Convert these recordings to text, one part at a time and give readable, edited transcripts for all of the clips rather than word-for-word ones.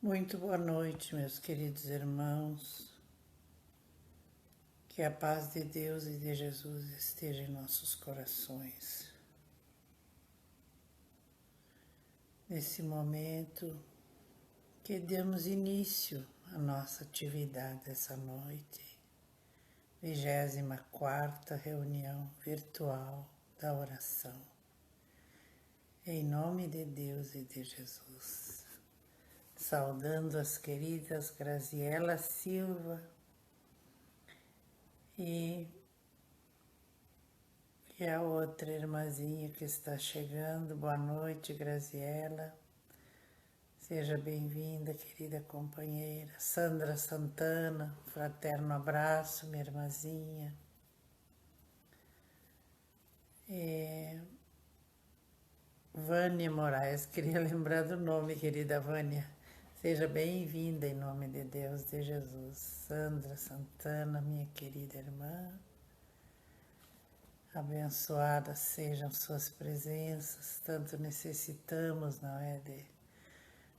Muito boa noite, meus queridos irmãos. Que a paz de Deus e de Jesus esteja em nossos corações. Nesse momento, que demos início à nossa atividade essa noite, 24ª reunião virtual da oração. Em nome de Deus e de Jesus. Saudando as queridas Graziela Silva e a outra irmãzinha que está chegando. Boa noite, Graziela. Seja bem-vinda, querida companheira. Sandra Santana, fraterno abraço, minha irmãzinha. Vânia Moraes, queria lembrar do nome, querida Vânia. Seja bem-vinda em nome de Deus, de Jesus. Sandra Santana, minha querida irmã. Abençoadas sejam suas presenças, tanto necessitamos, não é, de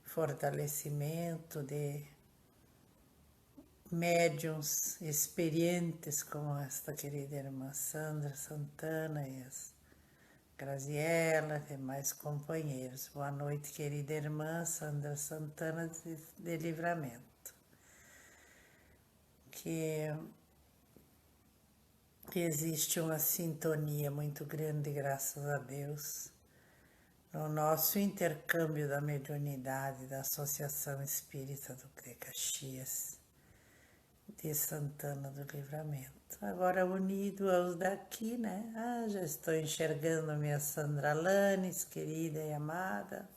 fortalecimento, de médiuns experientes como esta querida irmã Sandra Santana e as Graziela, demais companheiros. Boa noite, querida irmã Sandra Santana de Livramento. Que existe uma sintonia muito grande, graças a Deus, no nosso intercâmbio da mediunidade da Associação Espírita de Caxias, de Santana do Livramento. Agora unido aos daqui, né? Já estou enxergando a minha Sandra Lanes, querida e amada.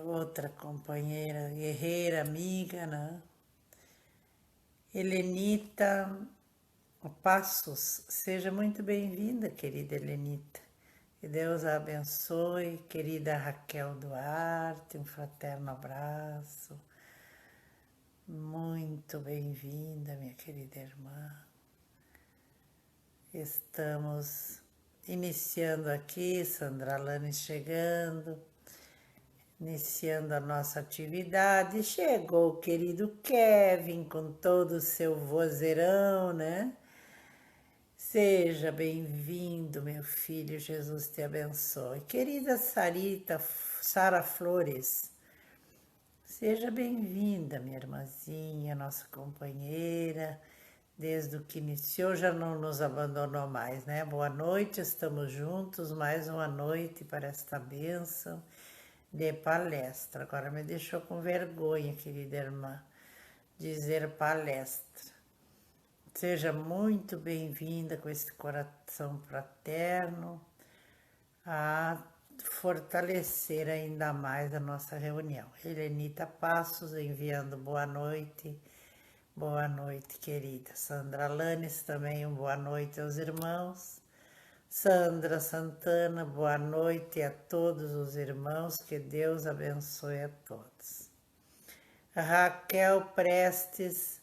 Outra companheira, guerreira, amiga, né? Helenita Passos, seja muito bem-vinda, querida Helenita. Que Deus a abençoe, querida Raquel Duarte, um fraterno abraço. Muito bem-vinda, minha querida irmã. Estamos iniciando aqui, Sandra Lanes chegando, iniciando a nossa atividade. Chegou o querido Kevin com todo o seu vozeirão, né? Seja bem-vindo, meu filho, Jesus te abençoe. Querida Sara Flores, seja bem-vinda, minha irmãzinha, nossa companheira. Desde o que iniciou, já não nos abandonou mais, né? Boa noite, estamos juntos, mais uma noite para esta bênção de palestra. Agora me deixou com vergonha, querida irmã, dizer palestra. Seja muito bem-vinda com esse coração fraterno a fortalecer ainda mais a nossa reunião. Helenita Passos enviando boa noite. Boa noite, querida. Sandra Lanes também boa noite aos irmãos. Sandra Santana, boa noite a todos os irmãos. Que Deus abençoe a todos. Raquel Prestes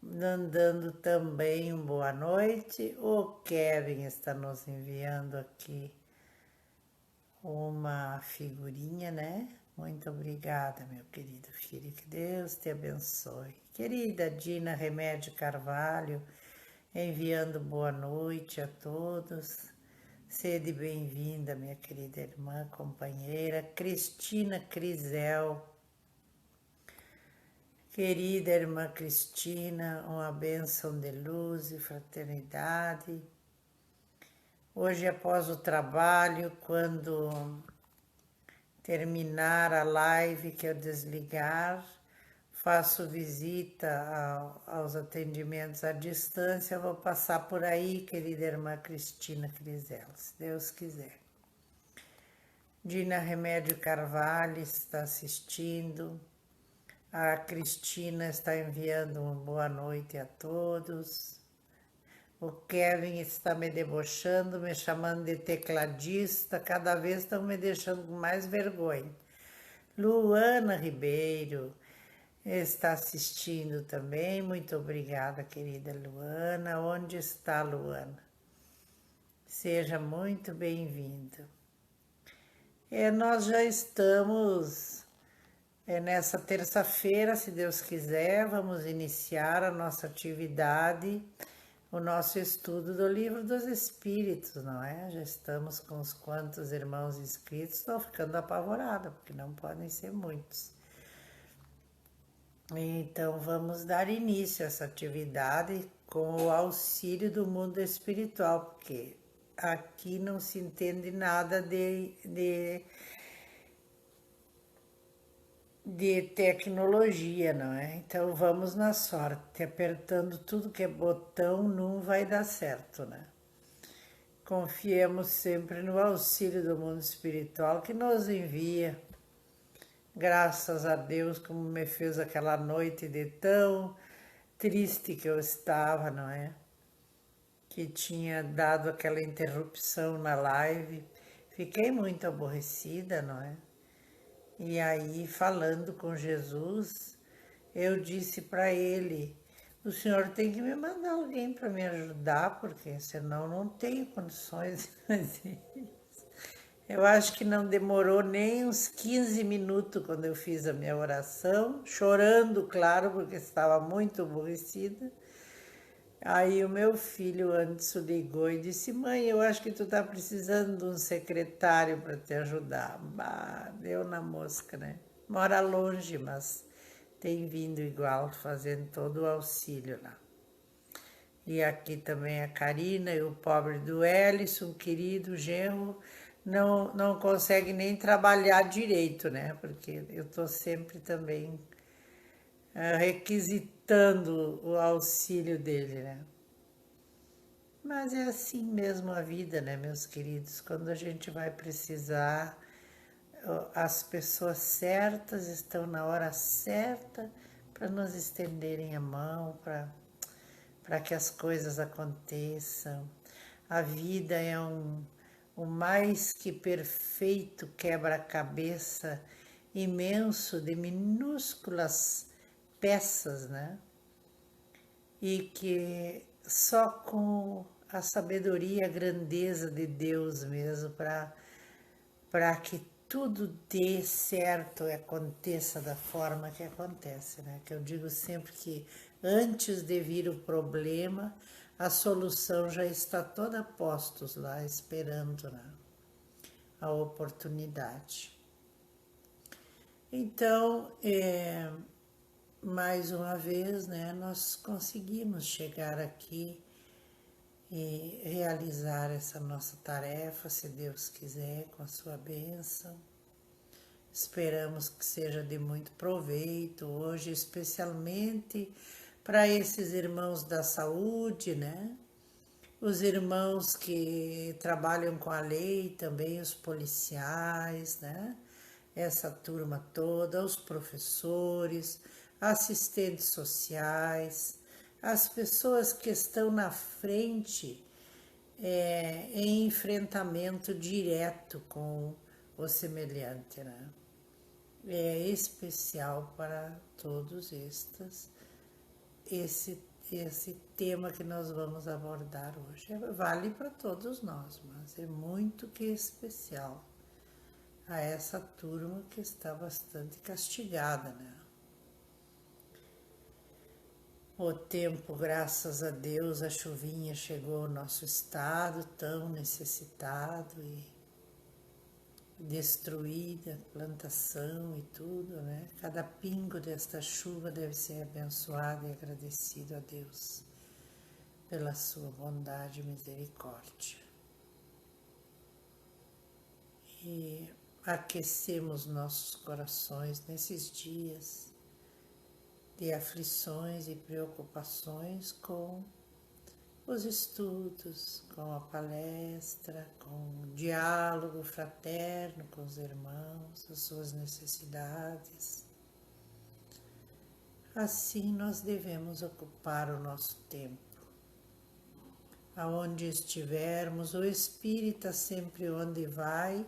mandando também boa noite. O Kevin está nos enviando aqui uma figurinha, né? Muito obrigada, meu querido filho. Que Deus te abençoe. Querida Dina Remédio Carvalho, enviando boa noite a todos. Sede bem-vinda, minha querida irmã, companheira. Cristina Crisel. Querida irmã Cristina, uma bênção de luz e fraternidade. Hoje, após o trabalho, quando terminar a live, que eu desligar, faço visita aos atendimentos à distância. Vou passar por aí, querida irmã Cristina Crisel, se Deus quiser. Dina Remédio Carvalho está assistindo. A Cristina está enviando uma boa noite a todos. O Kevin está me debochando, me chamando de tecladista. Cada vez estão me deixando com mais vergonha. Luana Ribeiro está assistindo também. Muito obrigada, querida Luana. Onde está, Luana? Seja muito bem-vinda. Nós já estamos Nessa terça-feira, se Deus quiser, vamos iniciar a nossa atividade, o nosso estudo do Livro dos Espíritos, não é? Já estamos com uns quantos irmãos inscritos, estou ficando apavorada, porque não podem ser muitos. Então, vamos dar início a essa atividade com o auxílio do mundo espiritual, porque aqui não se entende nada de tecnologia, não é? Então vamos na sorte, apertando tudo que é botão não vai dar certo, né? Confiemos sempre no auxílio do mundo espiritual que nos envia. Graças a Deus, como me fez aquela noite de tão triste que eu estava, não é? Que tinha dado aquela interrupção na live. Fiquei muito aborrecida, não é? E aí, falando com Jesus, eu disse para ele: o senhor tem que me mandar alguém para me ajudar, porque senão não tenho condições de fazer isso. Eu acho que não demorou nem uns 15 minutos quando eu fiz a minha oração, chorando, claro, porque estava muito aborrecida. Aí o meu filho antes ligou e disse: mãe, eu acho que tu tá precisando de um secretário para te ajudar. Bah, deu na mosca, né? Mora longe, mas tem vindo igual, fazendo todo o auxílio lá. E aqui também a Karina e o pobre do Ellison, querido genro, não consegue nem trabalhar direito, né? Porque eu tô sempre também requisitando o auxílio dele, né? Mas é assim mesmo a vida, né, meus queridos? Quando a gente vai precisar, as pessoas certas estão na hora certa para nos estenderem a mão, para que as coisas aconteçam. A vida é um mais que perfeito quebra-cabeça imenso de minúsculas peças, né? E que só com a sabedoria, a grandeza de Deus mesmo, para que tudo dê certo e aconteça da forma que acontece, né? Que eu digo sempre que antes de vir o problema, a solução já está toda a postos lá, esperando, né? A oportunidade. Então, mais uma vez, né, nós conseguimos chegar aqui e realizar essa nossa tarefa, se Deus quiser, com a sua bênção. Esperamos que seja de muito proveito hoje, especialmente para esses irmãos da saúde, né? Os irmãos que trabalham com a lei, também os policiais, né? Essa turma toda, os professores, assistentes sociais, as pessoas que estão na frente em enfrentamento direto com o semelhante, né? É especial para todos esse tema que nós vamos abordar hoje. Vale para todos nós, mas é muito que especial a essa turma que está bastante castigada, né? O tempo, graças a Deus, a chuvinha chegou ao nosso estado tão necessitado e destruída, plantação e tudo, né? Cada pingo desta chuva deve ser abençoado e agradecido a Deus pela sua bondade e misericórdia. E aquecemos nossos corações nesses dias de aflições e preocupações com os estudos, com a palestra, com o diálogo fraterno com os irmãos, as suas necessidades. Assim nós devemos ocupar o nosso tempo. Aonde estivermos, o espírita sempre onde vai,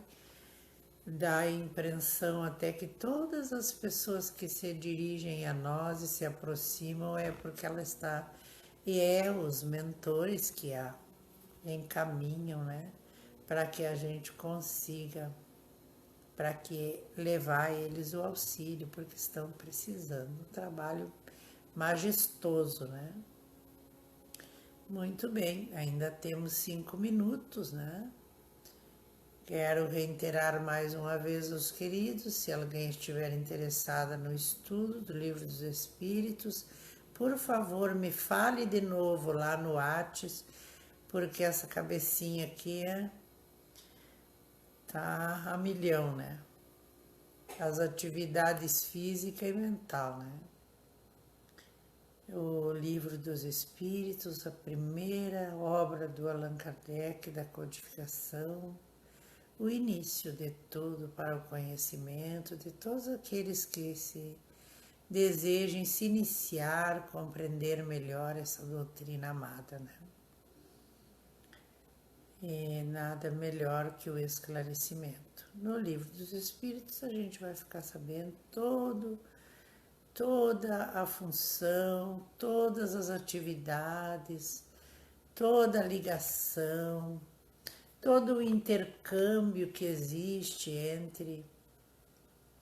dá a impressão até que todas as pessoas que se dirigem a nós e se aproximam é porque ela está, e os mentores que a encaminham, né, para que a gente consiga para que levar eles o auxílio, porque estão precisando. Um trabalho majestoso, né? Muito bem, ainda temos 5 minutos, né? Quero reiterar mais uma vez aos queridos, se alguém estiver interessada no estudo do Livro dos Espíritos, por favor, me fale de novo lá no Whats, porque essa cabecinha aqui tá a milhão, né? As atividades física e mental, né? O Livro dos Espíritos, a primeira obra do Allan Kardec, da codificação, o início de tudo para o conhecimento de todos aqueles que se desejem se iniciar, compreender melhor essa doutrina amada, né? E nada melhor que o esclarecimento. No Livro dos Espíritos a gente vai ficar sabendo toda a função, todas as atividades, toda a ligação, todo o intercâmbio que existe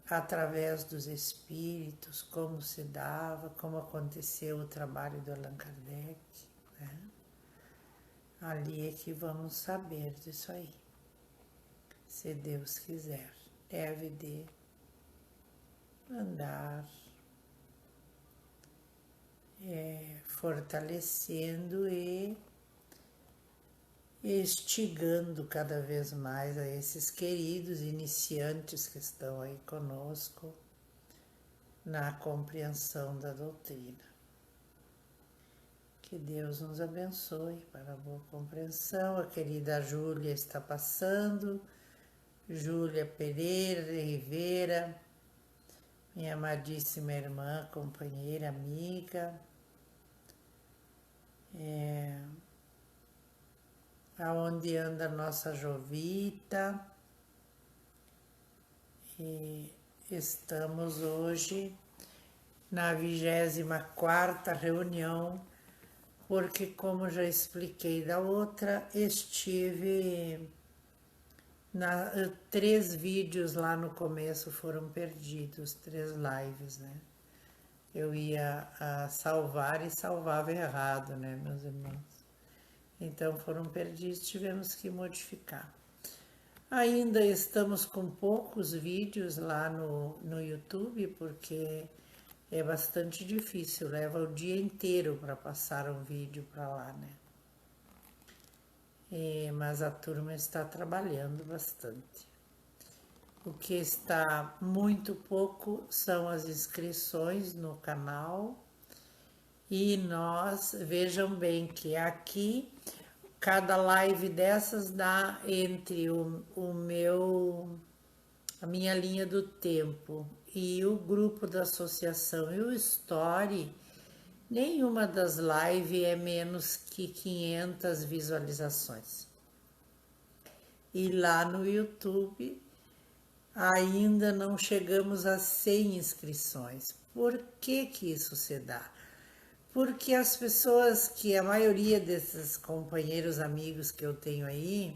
através dos espíritos, como se dava, como aconteceu o trabalho do Allan Kardec, né? Ali é que vamos saber disso aí, se Deus quiser. Deve de andar fortalecendo e instigando cada vez mais a esses queridos iniciantes que estão aí conosco na compreensão da doutrina. Que Deus nos abençoe para a boa compreensão. A querida Júlia está passando, Júlia Pereira de Rivera, minha amadíssima irmã, companheira, amiga, aonde anda nossa Jovita, e estamos hoje na 24ª reunião, porque, como já expliquei da outra, estive 3 vídeos lá no começo foram perdidos, 3 lives, né? Eu ia salvar e salvava errado, né, meus irmãos? Então foram perdidos, tivemos que modificar. Ainda estamos com poucos vídeos lá no YouTube, porque é bastante difícil, leva o dia inteiro para passar um vídeo para lá, né? Mas a turma está trabalhando bastante. O que está muito pouco são as inscrições no canal. E vejam bem que aqui, cada live dessas dá entre a minha linha do tempo e o grupo da associação e o Story, nenhuma das lives é menos que 500 visualizações. E lá no YouTube ainda não chegamos a 100 inscrições. Por que isso se dá? Porque as pessoas a maioria desses companheiros, amigos que eu tenho aí,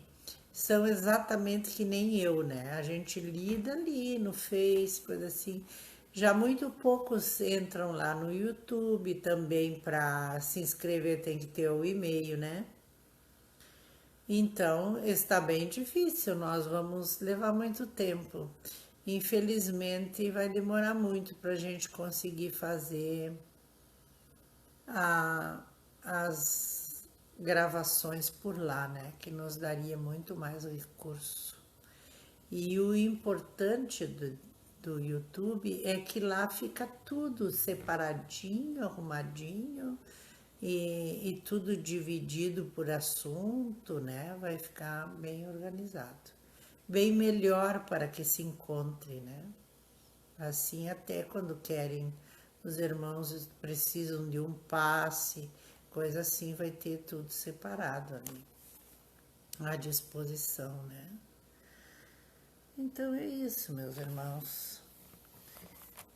são exatamente que nem eu, né? A gente lida ali no Face, coisa assim. Já muito poucos entram lá no YouTube também. Para se inscrever tem que ter o e-mail, né? Então está bem difícil, nós vamos levar muito tempo. Infelizmente vai demorar muito para a gente conseguir fazer as gravações por lá, né? Que nos daria muito mais recurso. E o importante do YouTube é que lá fica tudo separadinho, arrumadinho e tudo dividido por assunto, né? Vai ficar bem organizado. Bem melhor para que se encontre, né? Assim, até quando querem, os irmãos precisam de um passe, coisa assim, vai ter tudo separado ali, à disposição, né? Então é isso, meus irmãos.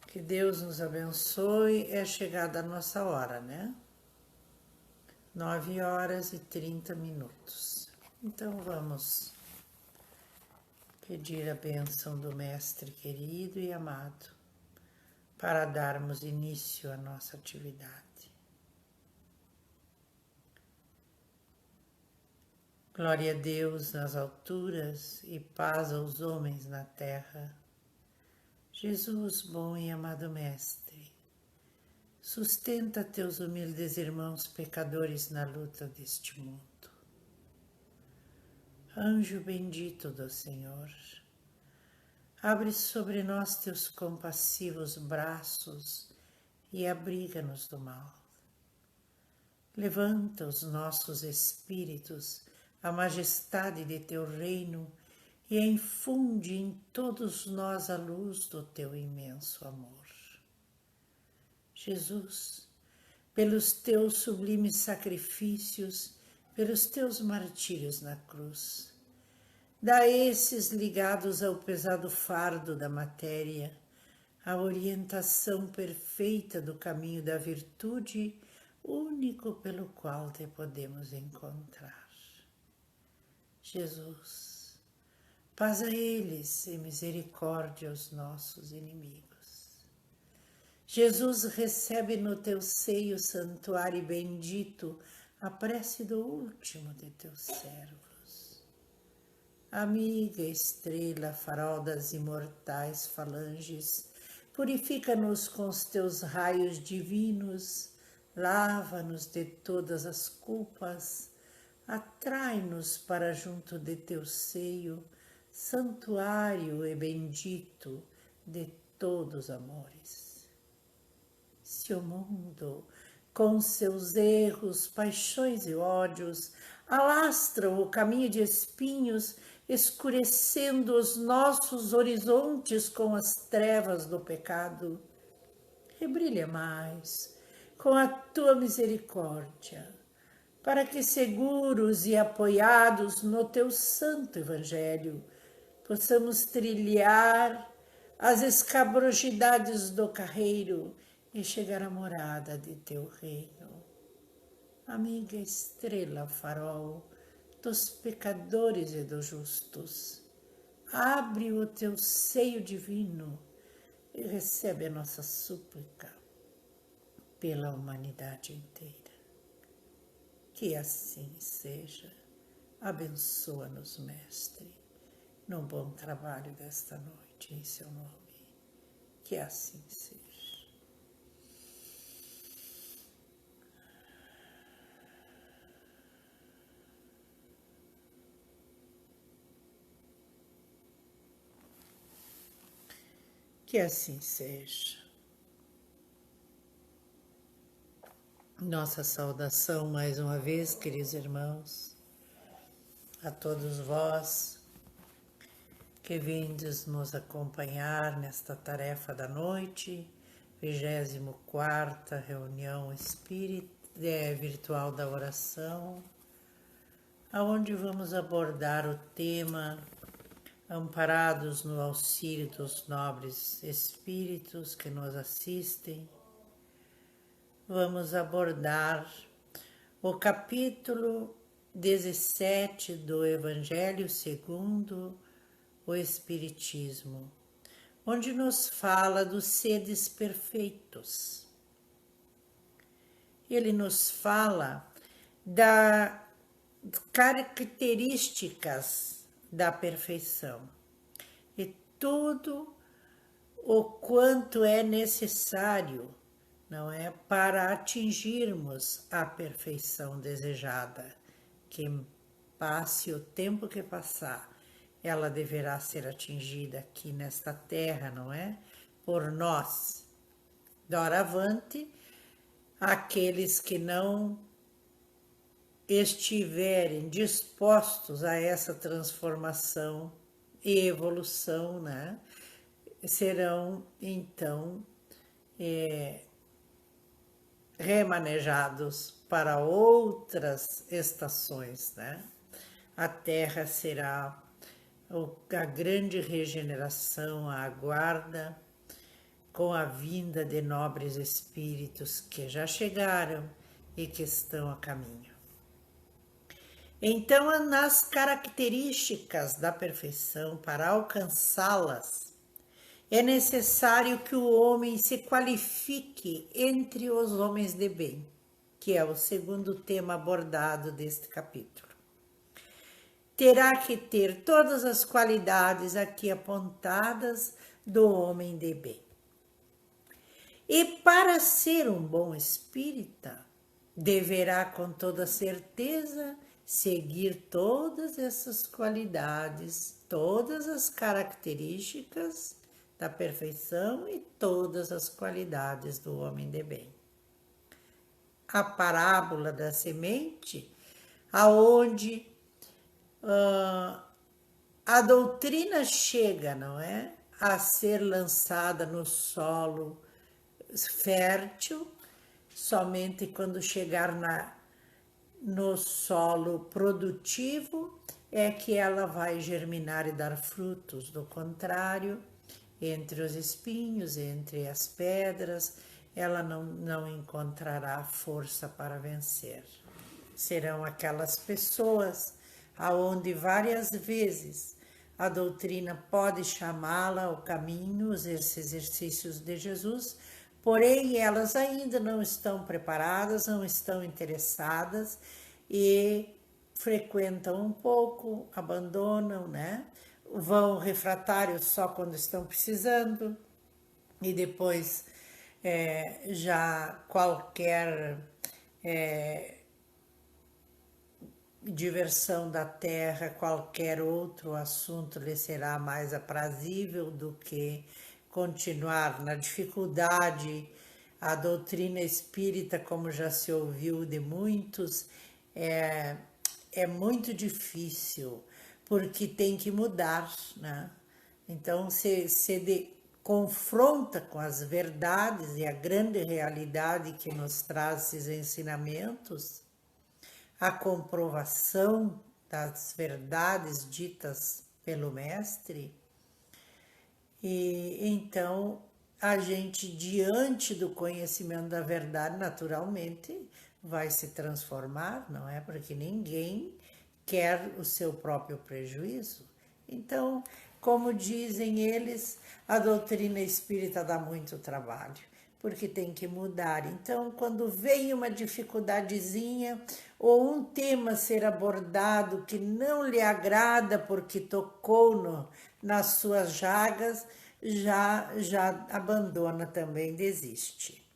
Que Deus nos abençoe. É chegada a nossa hora, né? 9h30. Então vamos Pedir a bênção do Mestre querido e amado para darmos início à nossa atividade. Glória a Deus nas alturas e paz aos homens na terra. Jesus, bom e amado Mestre, sustenta teus humildes irmãos pecadores na luta deste mundo. Anjo bendito do Senhor, abre sobre nós teus compassivos braços e abriga-nos do mal. Levanta os nossos espíritos à majestade de teu reino e infunde em todos nós a luz do teu imenso amor. Jesus, pelos teus sublimes sacrifícios, pelos teus martírios na cruz, dá a esses ligados ao pesado fardo da matéria a orientação perfeita do caminho da virtude, único pelo qual te podemos encontrar. Jesus, paz a eles e misericórdia aos nossos inimigos. Jesus, recebe no teu seio santuário bendito a prece do último de teus servos. Amiga estrela, farol das imortais falanges, purifica-nos com os teus raios divinos, lava-nos de todas as culpas, atrai-nos para junto de teu seio, santuário e bendito de todos os amores. Se o mundo, com seus erros, paixões e ódios, alastram o caminho de espinhos, escurecendo os nossos horizontes com as trevas do pecado, rebrilha mais com a tua misericórdia, para que, seguros e apoiados no teu santo Evangelho, possamos trilhar as escabrosidades do carreiro e chegar à morada de teu reino. Amiga estrela, farol dos pecadores e dos justos, abre o teu seio divino e recebe a nossa súplica pela humanidade inteira. Que assim seja. Abençoa-nos, Mestre, no bom trabalho desta noite, em seu nome. Que assim seja. Que assim seja. Nossa saudação mais uma vez, queridos irmãos, a todos vós que vindes nos acompanhar nesta tarefa da noite, 24ª reunião virtual da oração, aonde vamos abordar o tema amparados no auxílio dos nobres espíritos que nos assistem. Vamos abordar o capítulo 17 do Evangelho segundo o Espiritismo, onde nos fala dos seres perfeitos. Ele nos fala das características da perfeição e tudo o quanto é necessário, não é, para atingirmos a perfeição desejada, que passe o tempo que passar, ela deverá ser atingida aqui nesta terra, não é? Por nós. Doravante, aqueles que não estiverem dispostos a essa transformação e evolução, né, serão então remanejados para outras estações, né? A Terra será a grande regeneração, a aguarda com a vinda de nobres espíritos que já chegaram e que estão a caminho. Então, nas características da perfeição, para alcançá-las, é necessário que o homem se qualifique entre os homens de bem, que é o segundo tema abordado deste capítulo. Terá que ter todas as qualidades aqui apontadas do homem de bem. E para ser um bom espírita, deverá com toda certeza seguir todas essas qualidades, todas as características da perfeição e todas as qualidades do homem de bem. A parábola da semente, aonde a doutrina chega, não é, a ser lançada no solo fértil, somente quando chegar no solo produtivo é que ela vai germinar e dar frutos. Do contrário, entre os espinhos, entre as pedras, ela não encontrará força para vencer. Serão aquelas pessoas aonde várias vezes a doutrina pode chamá-la ao caminho, os exercícios de Jesus, porém elas ainda não estão preparadas, não estão interessadas e frequentam um pouco, abandonam, né? Vão refratários só quando estão precisando e depois já qualquer diversão da terra, qualquer outro assunto lhe será mais aprazível do que continuar na dificuldade. A doutrina espírita, como já se ouviu de muitos, é muito difícil, porque tem que mudar, né? Então, se confronta com as verdades e a grande realidade que nos traz esses ensinamentos, a comprovação das verdades ditas pelo mestre, e então a gente, diante do conhecimento da verdade, naturalmente vai se transformar, não é? Porque ninguém quer o seu próprio prejuízo. Então, como dizem eles, a doutrina espírita dá muito trabalho, porque tem que mudar. Então, quando vem uma dificuldadezinha ou um tema ser abordado que não lhe agrada porque tocou nas suas jagas, já abandona também, desiste.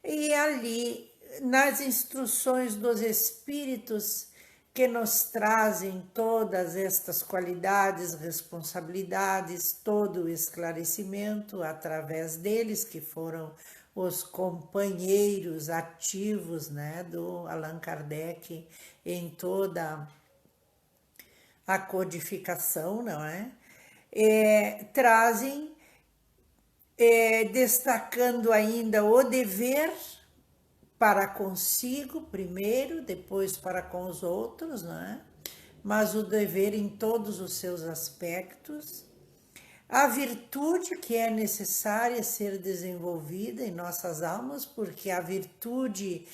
E ali, nas instruções dos espíritos que nos trazem todas estas qualidades, responsabilidades, todo o esclarecimento através deles, que foram os companheiros ativos, né, do Allan Kardec em toda a codificação, não é? Trazem, destacando ainda o dever para consigo primeiro, depois para com os outros, né? Mas o dever em todos os seus aspectos, a virtude que é necessária ser desenvolvida em nossas almas, porque a virtude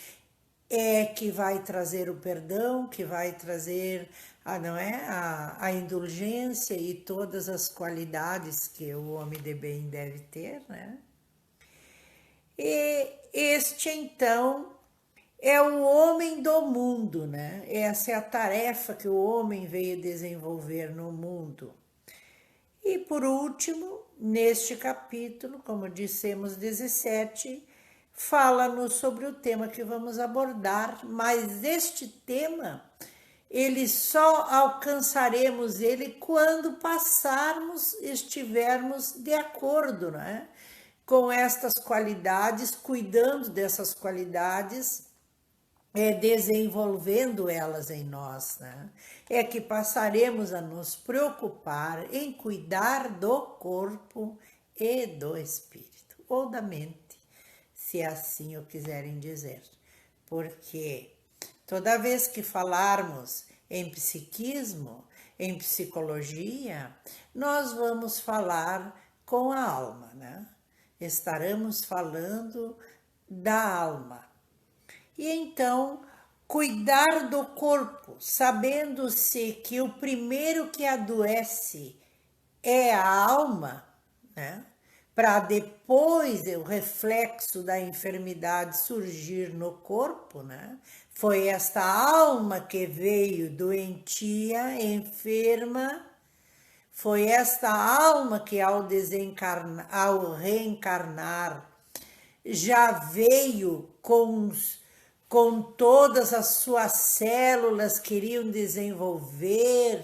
é que vai trazer o perdão, que vai trazer a indulgência e todas as qualidades que o homem de bem deve ter, né? E este, então, é o homem do mundo, né? Essa é a tarefa que o homem veio desenvolver no mundo. E por último, neste capítulo, como dissemos, 17, fala-nos sobre o tema que vamos abordar, mas este tema, ele só alcançaremos ele quando passarmos, estivermos de acordo, né? Com estas qualidades, cuidando dessas qualidades, desenvolvendo elas em nós, né? É que passaremos a nos preocupar em cuidar do corpo e do espírito, ou da mente, se assim o quiserem dizer. Porque toda vez que falarmos em psiquismo, em psicologia, nós vamos falar com a alma, né? Estaremos falando da alma. E então, cuidar do corpo, sabendo-se que o primeiro que adoece é a alma, né? Para depois o reflexo da enfermidade surgir no corpo, né? Foi esta alma que veio doentia, enferma, foi esta alma que ao reencarnar já veio com todas as suas células que queriam desenvolver,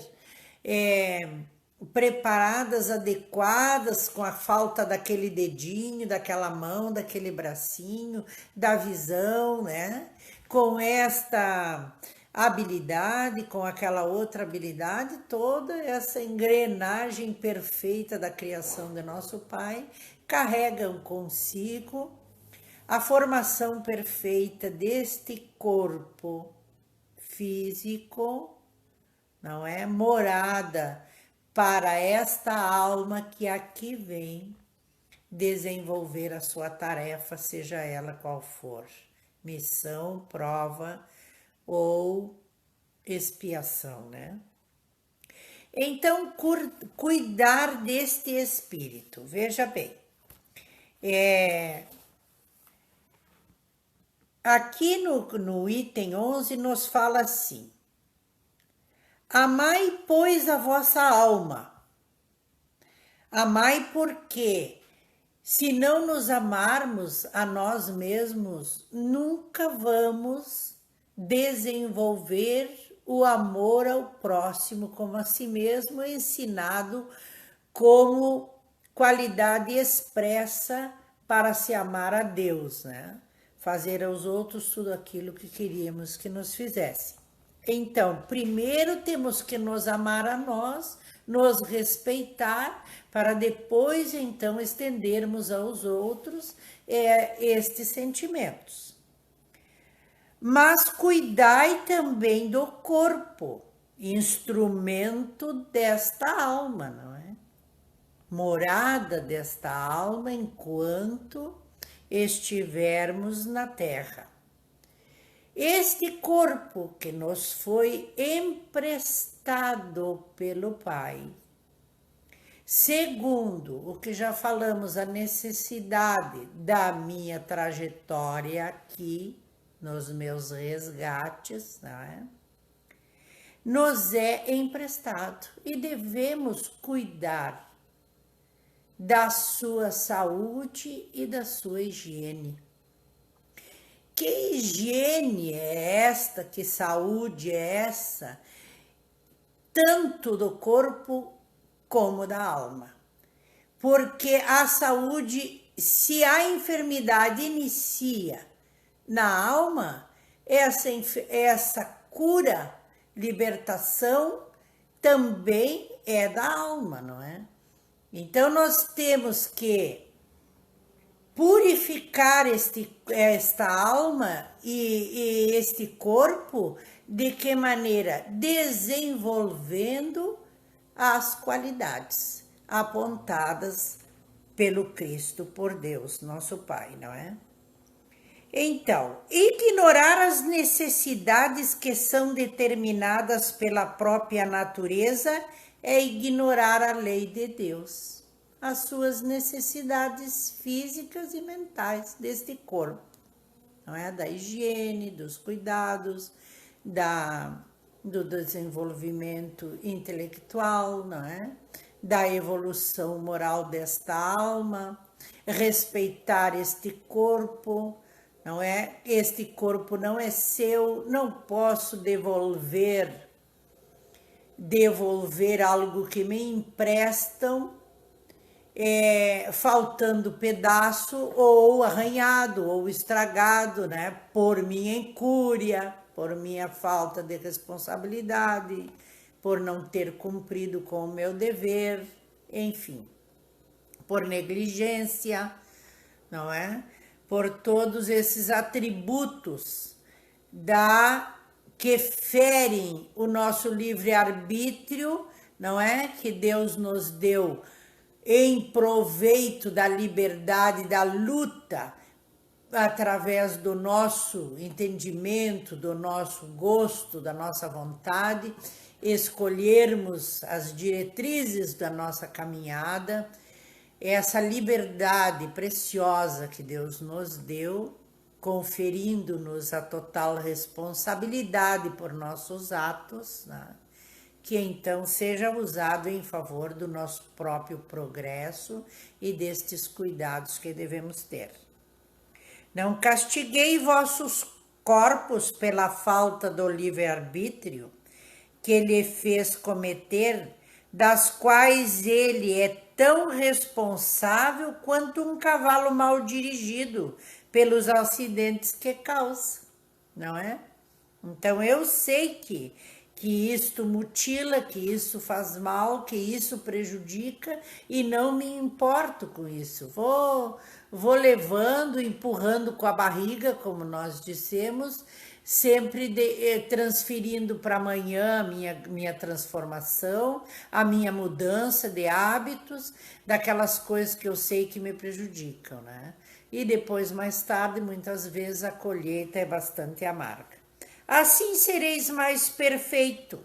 preparadas, adequadas, com a falta daquele dedinho, daquela mão, daquele bracinho, da visão, né? Com esta habilidade, com aquela outra habilidade, toda essa engrenagem perfeita da criação de nosso Pai, carregam consigo a formação perfeita deste corpo físico, não é? Morada para esta alma que aqui vem desenvolver a sua tarefa, seja ela qual for, missão, prova ou expiação, né? Então, cuidar deste espírito, veja bem, aqui no item 11 nos fala assim: amai, pois, a vossa alma. Amai porque, se não nos amarmos a nós mesmos, nunca vamos desenvolver o amor ao próximo como a si mesmo, ensinado como qualidade expressa para se amar a Deus, né? Fazer aos outros tudo aquilo que queríamos que nos fizessem. Então, primeiro temos que nos amar a nós, nos respeitar, para depois, então, estendermos aos outros estes sentimentos. Mas cuidai também do corpo, instrumento desta alma, não é? Morada desta alma enquanto estivermos na terra. Este corpo que nos foi emprestado pelo Pai, segundo o que já falamos, a necessidade da minha trajetória aqui, nos meus resgates, não é? Nos é emprestado e devemos cuidar da sua saúde e da sua higiene. Que higiene é esta? Que saúde é essa? Tanto do corpo como da alma. Porque a saúde, se a enfermidade inicia na alma, essa cura, libertação, também é da alma, não é? Então, nós temos que purificar esta alma e este corpo, de que maneira? Desenvolvendo as qualidades apontadas pelo Cristo, por Deus, nosso Pai, não é? Então, ignorar as necessidades que são determinadas pela própria natureza é ignorar a lei de Deus, as suas necessidades físicas e mentais deste corpo, não é? Da higiene, dos cuidados, do desenvolvimento intelectual, não é? Da evolução moral desta alma, respeitar este corpo, não é? Este corpo não é seu, não posso devolver algo que me emprestam, faltando pedaço ou arranhado ou estragado, né? Por minha incúria, por minha falta de responsabilidade, por não ter cumprido com o meu dever, enfim, por negligência, não é? Por todos esses atributos que ferem o nosso livre-arbítrio, não é? Que Deus nos deu em proveito da liberdade, da luta através do nosso entendimento, do nosso gosto, da nossa vontade, escolhermos as diretrizes da nossa caminhada, essa liberdade preciosa que Deus nos deu, conferindo-nos a total responsabilidade por nossos atos, né? Que então seja usado em favor do nosso próprio progresso e destes cuidados que devemos ter. Não castiguei vossos corpos pela falta do livre-arbítrio que lhe fez cometer, das quais ele é tão responsável quanto um cavalo mal dirigido pelos acidentes que causa, não é? Então eu sei que isto mutila, que isso faz mal, que isso prejudica e não me importo com isso. Vou levando, empurrando com a barriga, como nós dissemos, sempre transferindo para amanhã a minha transformação, a minha mudança de hábitos, daquelas coisas que eu sei que me prejudicam, né? E depois, mais tarde, muitas vezes a colheita é bastante amarga. Assim sereis mais perfeito.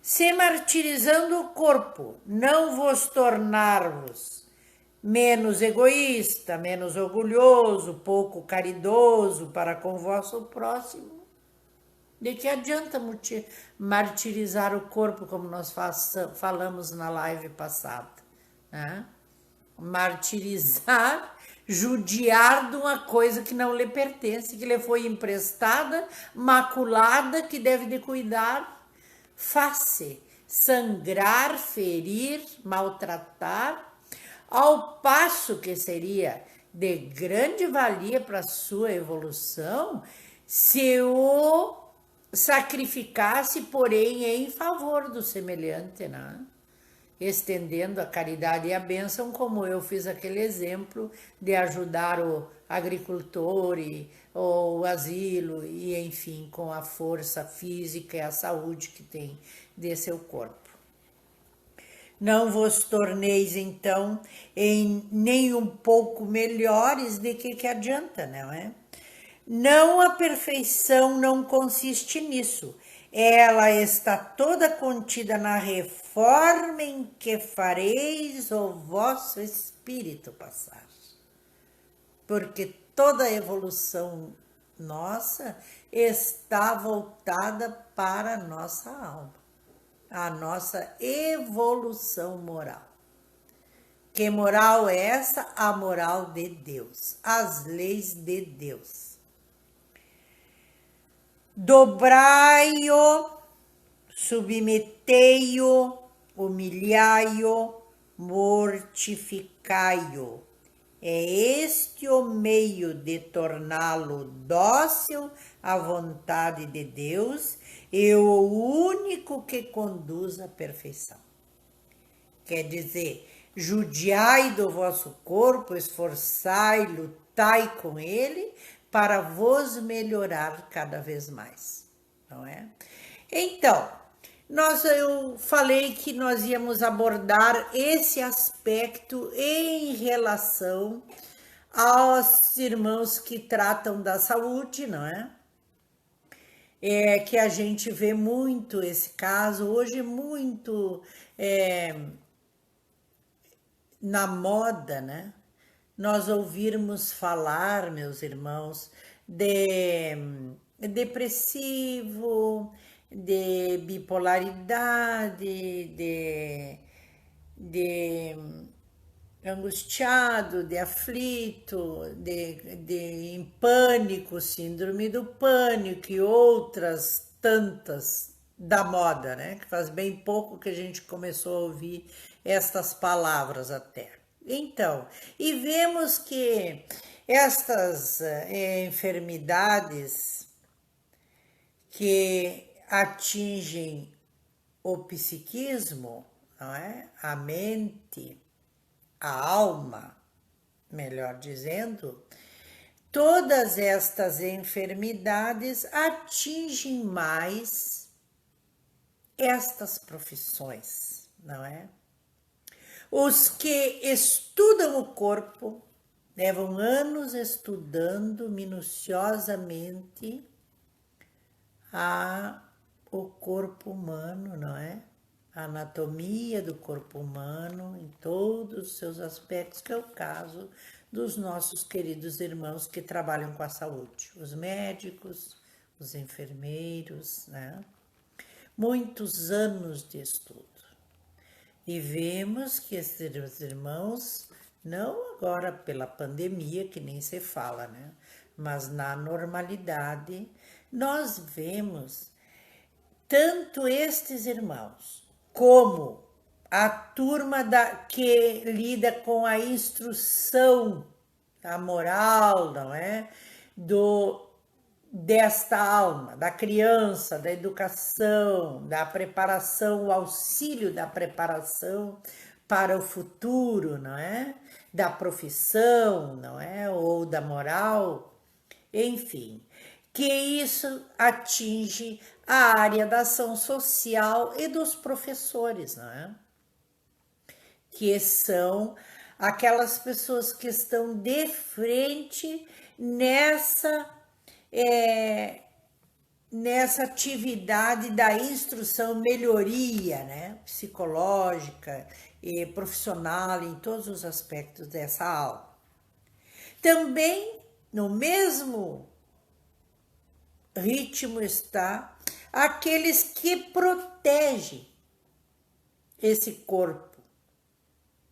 Se martirizando o corpo, não vos tornar-vos menos egoísta, menos orgulhoso, pouco caridoso para com o vosso próximo. De que adianta martirizar o corpo, como nós falamos na live passada, né? Martirizar, judiar de uma coisa que não lhe pertence, que lhe foi emprestada, maculada, que deve de cuidar, face, sangrar, ferir, maltratar, ao passo que seria de grande valia para a sua evolução se o sacrificasse, porém, em favor do semelhante, né? Estendendo a caridade e a bênção, como eu fiz aquele exemplo de ajudar o agricultor ou o asilo, e enfim, com a força física e a saúde que tem de seu corpo. Não vos torneis, então, nem um pouco melhores, de que adianta, não é? Não, a perfeição não consiste nisso. Ela está toda contida na reforma em que fareis o vosso espírito passar. Porque toda a evolução nossa está voltada para a nossa alma, a nossa evolução moral. Que moral é essa? A moral de Deus, as leis de Deus. Dobrai-o, submetei-o, humilhai-o, mortificai-o. É este o meio de torná-lo dócil à vontade de Deus e o único que conduz à perfeição. Quer dizer, judiai do vosso corpo, esforçai, lutai com ele, para vos melhorar cada vez mais, não é? Então, eu falei que nós íamos abordar esse aspecto em relação aos irmãos que tratam da saúde, não é? É que a gente vê muito esse caso, hoje muito na moda, né? Nós ouvirmos falar, meus irmãos, de depressivo, de bipolaridade, de angustiado, de aflito, em pânico, síndrome do pânico e outras tantas da moda, né? Que faz bem pouco que a gente começou a ouvir estas palavras até. Então, e vemos que estas enfermidades que atingem o psiquismo, não é? A mente, a alma, melhor dizendo, todas estas enfermidades atingem mais estas profissões, não é? Os que estudam o corpo, levam anos estudando minuciosamente o corpo humano, não é? A anatomia do corpo humano em todos os seus aspectos, que é o caso dos nossos queridos irmãos que trabalham com a saúde, os médicos, os enfermeiros, né? Muitos anos de estudo. E vemos que esses irmãos, não agora pela pandemia, que nem se fala, né? Mas na normalidade, nós vemos tanto estes irmãos como a turma que lida com a instrução, a moral, não é? Desta alma, da criança, da educação, da preparação, o auxílio da preparação para o futuro, não é? Da profissão, não é? Ou da moral, enfim, que isso atinge a área da ação social e dos professores, não é? Que são aquelas pessoas que estão de frente nessa atividade da instrução, melhoria, né, psicológica e profissional em todos os aspectos dessa aula. Também no mesmo ritmo está aqueles que protegem esse corpo,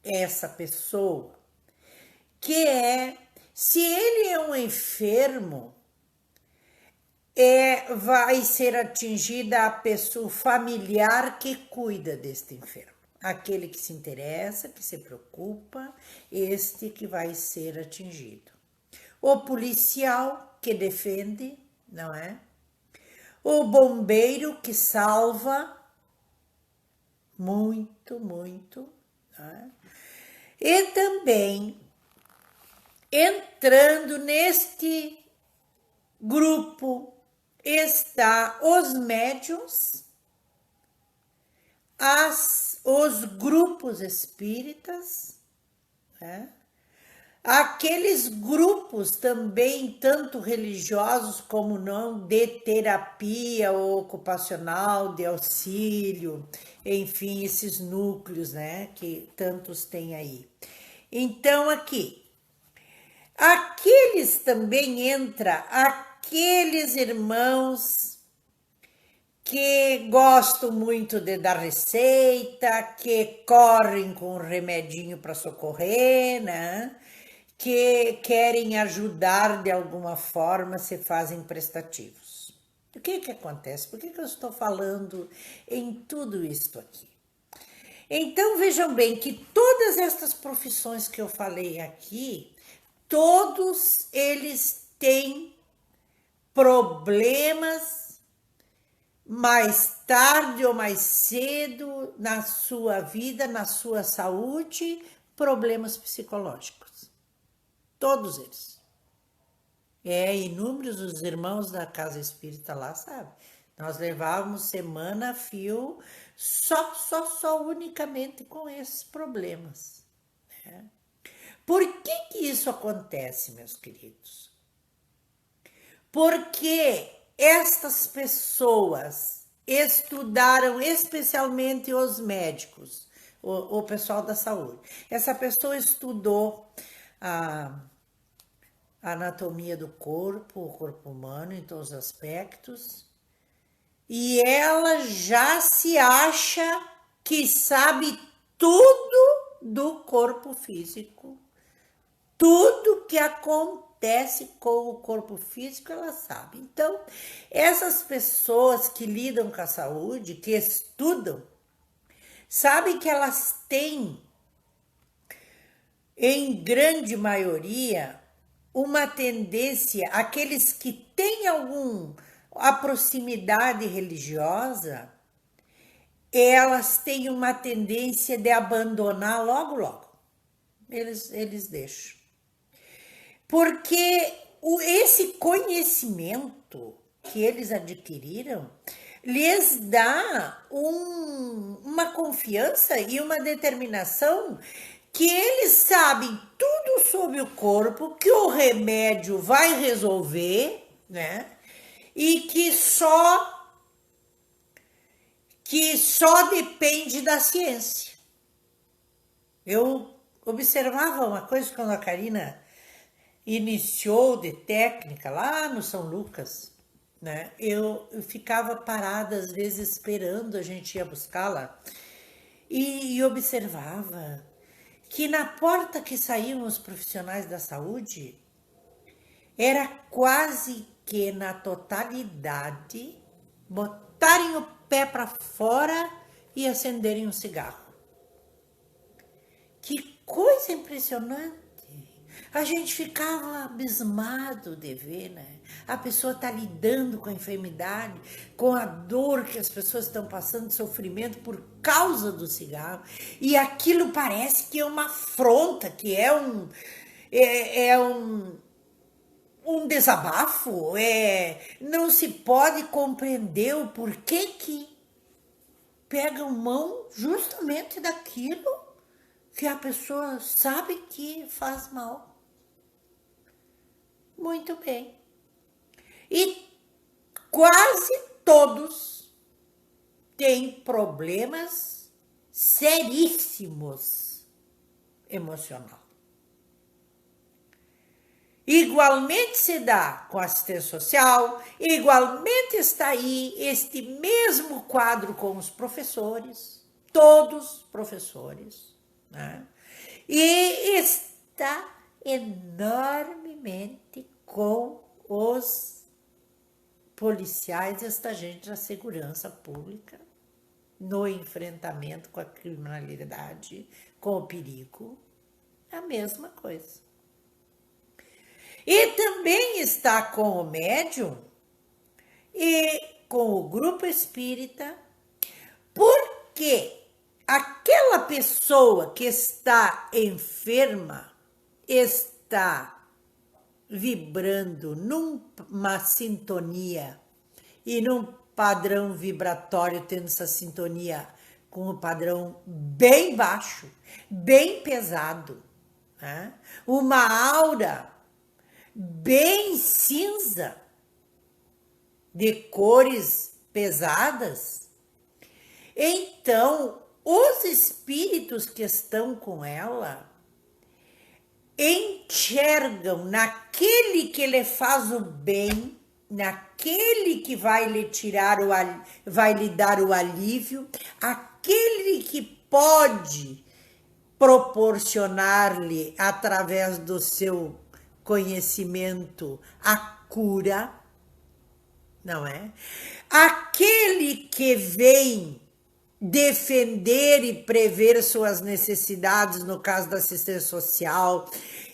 essa pessoa, que se ele é um enfermo, vai ser atingida a pessoa familiar que cuida deste enfermo. Aquele que se interessa, que se preocupa, este que vai ser atingido. O policial que defende, não é? O bombeiro que salva, muito, muito, não é? E também, entrando neste grupo, está os médiuns, os grupos espíritas, né? Aqueles grupos também, tanto religiosos como não, de terapia ocupacional, de auxílio, enfim, esses núcleos, né, que tantos têm aí. Então, aqueles também aqueles irmãos que gostam muito de dar receita, que correm com um remedinho para socorrer, né? Que querem ajudar de alguma forma, se fazem prestativos. O que acontece? Por que eu estou falando em tudo isto aqui? Então, vejam bem que todas estas profissões que eu falei aqui, todos eles têm problemas mais tarde ou mais cedo na sua vida, na sua saúde, problemas psicológicos. Todos eles. Inúmeros os irmãos da casa espírita lá, sabe? Nós levávamos semana a fio só unicamente com esses problemas. Né? Por que isso acontece, meus queridos? Porque estas pessoas estudaram, especialmente os médicos, o pessoal da saúde. Essa pessoa estudou a anatomia do corpo, o corpo humano em todos os aspectos, e ela já se acha que sabe tudo do corpo físico, tudo que acontece com o corpo físico ela sabe. Então, essas pessoas que lidam com a saúde, que estudam, sabem que elas têm, em grande maioria, uma tendência, aqueles que têm a proximidade religiosa, elas têm uma tendência de abandonar logo. Eles deixam. Porque esse conhecimento que eles adquiriram lhes dá uma confiança e uma determinação que eles sabem tudo sobre o corpo, que o remédio vai resolver, né? E que só depende da ciência. Eu observava uma coisa quando a Karina iniciou de técnica lá no São Lucas, né? Eu ficava parada às vezes esperando, a gente ia buscá-la e observava que na porta que saíam os profissionais da saúde era quase que na totalidade botarem o pé para fora e acenderem um cigarro. Que coisa impressionante! A gente ficava abismado de ver, né? A pessoa está lidando com a enfermidade, com a dor que as pessoas estão passando, sofrimento por causa do cigarro. E aquilo parece que é uma afronta, que é um desabafo. Não se pode compreender o porquê que pegam mão justamente daquilo que a pessoa sabe que faz mal. Muito bem. E quase todos têm problemas seríssimos emocional. Igualmente se dá com assistência social, igualmente está aí este mesmo quadro com os professores, todos professores, né? E está enormemente com os policiais e esta gente da segurança pública no enfrentamento com a criminalidade, com o perigo, é a mesma coisa. E também está com o médium e com o grupo espírita, porque aquela pessoa que está enferma está vibrando numa sintonia e num padrão vibratório, tendo essa sintonia com um padrão bem baixo, bem pesado, né? Uma aura bem cinza, de cores pesadas. Então, os espíritos que estão com ela enxergam naquele que lhe faz o bem, naquele que vai lhe vai lhe dar o alívio, aquele que pode proporcionar-lhe através do seu conhecimento a cura, não é? Aquele que vem defender e prever suas necessidades no caso da assistência social,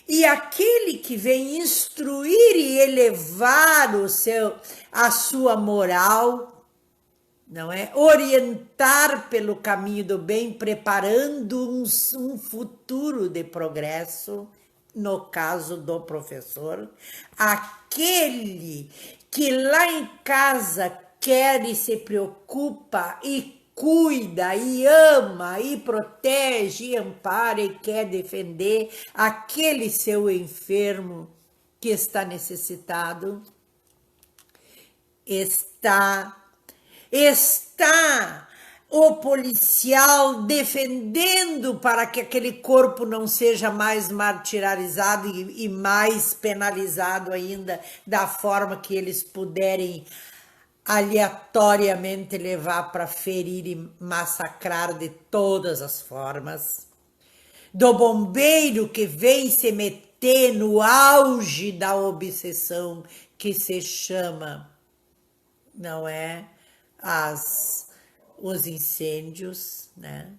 e aquele que vem instruir e elevar a sua moral, não é? Orientar pelo caminho do bem, preparando um futuro de progresso, no caso do professor, aquele que lá em casa quer e se preocupa e cuida e ama e protege e ampara e quer defender aquele seu enfermo que está necessitado, está o policial defendendo para que aquele corpo não seja mais martirizado e mais penalizado ainda da forma que eles puderem aleatoriamente levar para ferir e massacrar de todas as formas. Do bombeiro que vem se meter no auge da obsessão que se chama, não é? Os incêndios, né?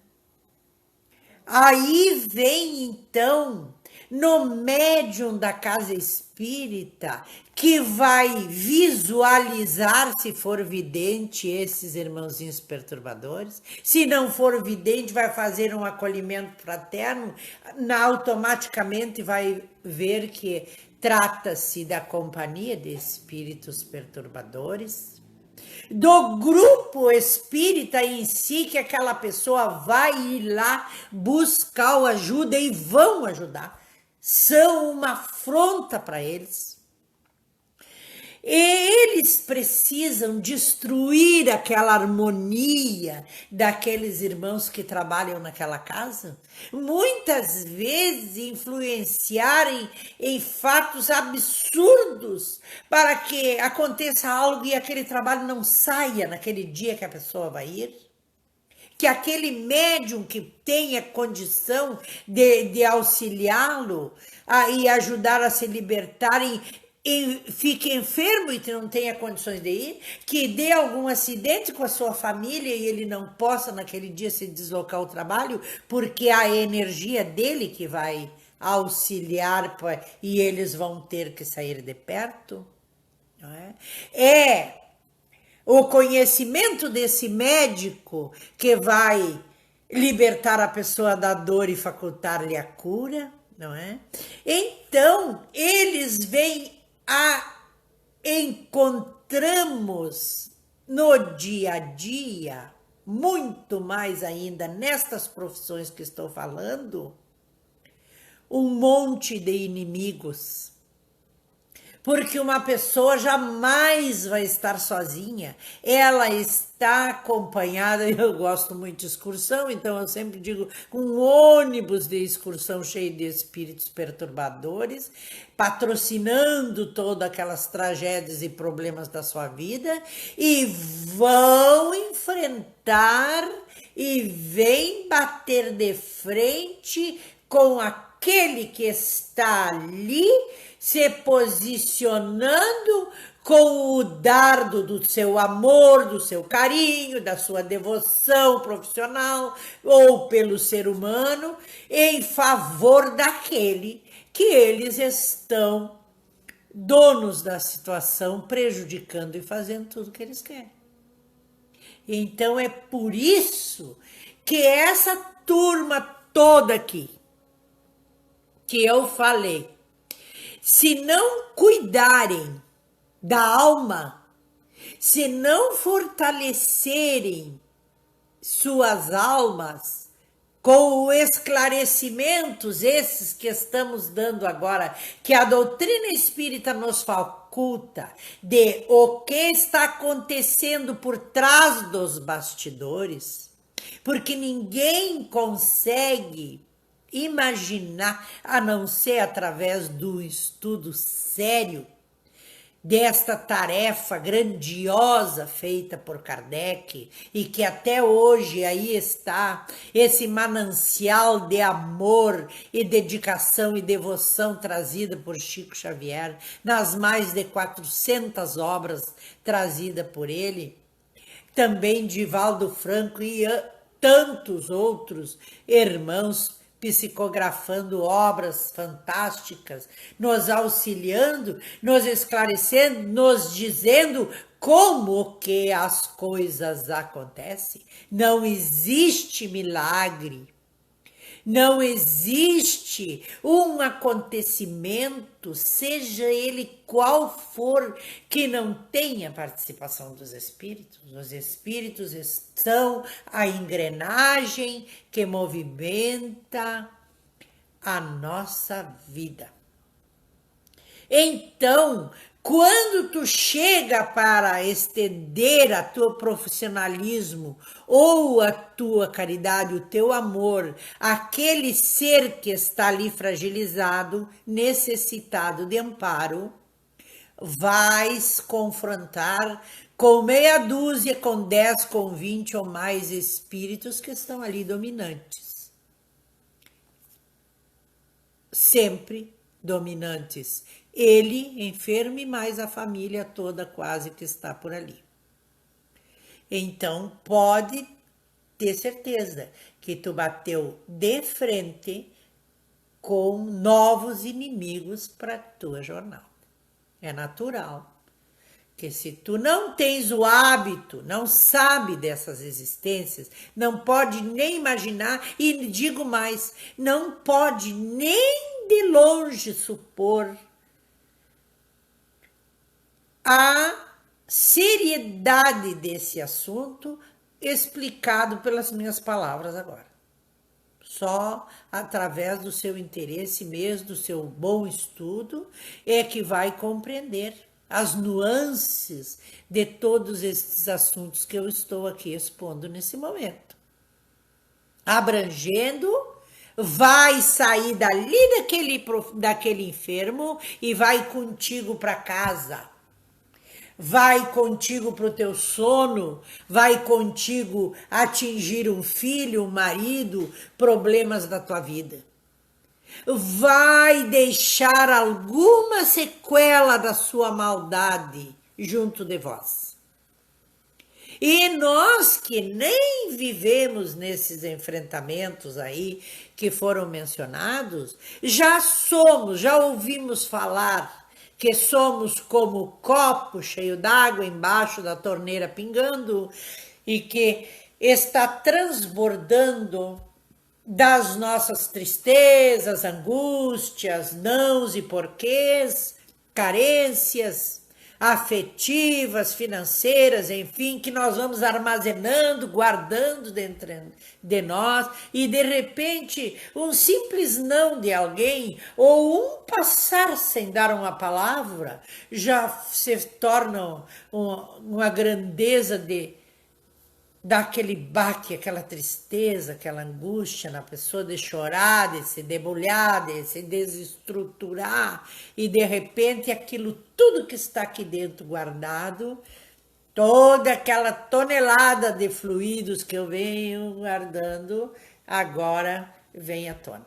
Aí vem então no médium da casa espírita que vai visualizar, se for vidente, esses irmãozinhos perturbadores. Se não for vidente, vai fazer um acolhimento fraterno, automaticamente vai ver que trata-se da companhia de espíritos perturbadores. do grupo espírita em si, que aquela pessoa vai ir lá buscar o ajuda e vão ajudar. São uma afronta para eles. E eles precisam destruir aquela harmonia daqueles irmãos que trabalham naquela casa, muitas vezes influenciarem em fatos absurdos para que aconteça algo e aquele trabalho não saia naquele dia que a pessoa vai ir. Que aquele médium que tenha condição de auxiliá-lo e ajudar a se libertar e fique enfermo e não tenha condições de ir, que dê algum acidente com a sua família e ele não possa naquele dia se deslocar ao trabalho, porque a energia dele que vai auxiliar e eles vão ter que sair de perto. Não é o conhecimento desse médico que vai libertar a pessoa da dor e facultar-lhe a cura, não é? Então, eles encontramos no dia a dia, muito mais ainda nestas profissões que estou falando, um monte de inimigos. Porque uma pessoa jamais vai estar sozinha, ela está acompanhada. Eu gosto muito de excursão, então eu sempre digo um ônibus de excursão cheio de espíritos perturbadores, patrocinando todas aquelas tragédias e problemas da sua vida, e vão enfrentar e vem bater de frente com aquele que está ali, se posicionando com o dardo do seu amor, do seu carinho, da sua devoção profissional ou pelo ser humano, em favor daquele que eles estão donos da situação, prejudicando e fazendo tudo o que eles querem. Então é por isso que essa turma toda aqui, que eu falei, se não cuidarem da alma, se não fortalecerem suas almas com os esclarecimentos esses que estamos dando agora, que a doutrina espírita nos faculta, de o que está acontecendo por trás dos bastidores, porque ninguém consegue imaginar, a não ser através do estudo sério desta tarefa grandiosa feita por Kardec e que até hoje aí está esse manancial de amor e dedicação e devoção trazida por Chico Xavier nas mais de 400 obras trazidas por ele, também de Valdo Franco e tantos outros irmãos psicografando obras fantásticas, nos auxiliando, nos esclarecendo, nos dizendo como que as coisas acontecem. Não existe milagre, não existe um acontecimento, seja ele qual for, que não tenha participação dos espíritos. Os espíritos são a engrenagem que movimenta a nossa vida. Então, quando tu chega para estender a teu profissionalismo ou a tua caridade, o teu amor, aquele ser que está ali fragilizado, necessitado de amparo, vais confrontar com meia dúzia, com 10, com 20 ou mais espíritos que estão ali dominantes. Sempre dominantes. Ele enfermo e mais a família toda quase que está por ali. Então, pode ter certeza que tu bateu de frente com novos inimigos para a tua jornada. É natural que se tu não tens o hábito, não sabe dessas existências, não pode nem imaginar, e digo mais, não pode nem de longe supor a seriedade desse assunto explicado pelas minhas palavras agora. Só através do seu interesse mesmo, do seu bom estudo, é que vai compreender as nuances de todos esses assuntos que eu estou aqui expondo nesse momento. Abrangendo, vai sair dali daquele enfermo e vai contigo para casa. Vai contigo para o teu sono, vai contigo atingir um filho, um marido, problemas da tua vida. Vai deixar alguma sequela da sua maldade junto de vós. E nós que nem vivemos nesses enfrentamentos aí que foram mencionados, já ouvimos falar que somos como o copo cheio d'água embaixo da torneira pingando e que está transbordando das nossas tristezas, angústias, nãos e porquês, carências afetivas, financeiras, enfim, que nós vamos armazenando, guardando dentro de nós, e de repente um simples não de alguém ou um passar sem dar uma palavra já se torna uma grandeza daquele baque, aquela tristeza, aquela angústia na pessoa, de chorar, de se debulhar, de se desestruturar, e de repente aquilo tudo que está aqui dentro guardado, toda aquela tonelada de fluidos que eu venho guardando, agora vem à tona.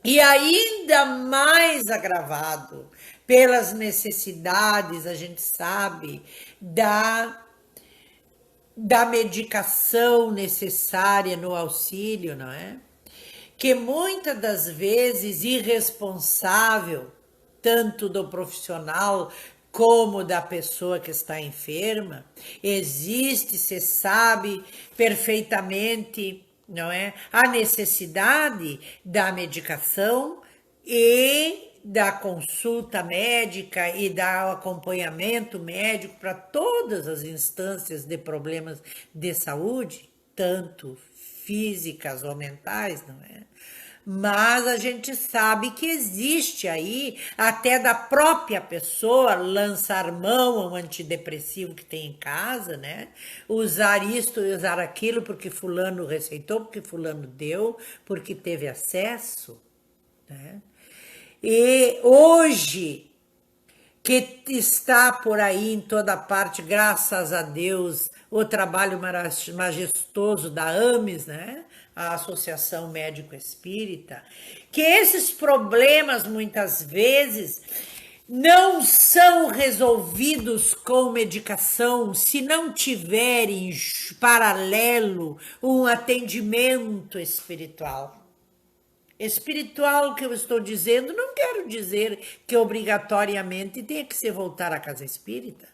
E ainda mais agravado pelas necessidades, a gente sabe, da medicação necessária no auxílio, não é? Que muitas das vezes irresponsável, tanto do profissional como da pessoa que está enferma, existe, se sabe perfeitamente, não é? A necessidade da medicação e da consulta médica e do acompanhamento médico para todas as instâncias de problemas de saúde, tanto físicas ou mentais, não é? Mas a gente sabe que existe aí, até da própria pessoa, lançar mão ao antidepressivo que tem em casa, né? Usar isto e usar aquilo porque fulano receitou, porque fulano deu, porque teve acesso, né? E hoje, que está por aí em toda parte, graças a Deus, o trabalho majestoso da AMES, né? A Associação Médico Espírita, que esses problemas muitas vezes não são resolvidos com medicação se não tiverem paralelo um atendimento espiritual. Espiritual que eu estou dizendo, não quero dizer que obrigatoriamente tenha que se voltar à casa espírita,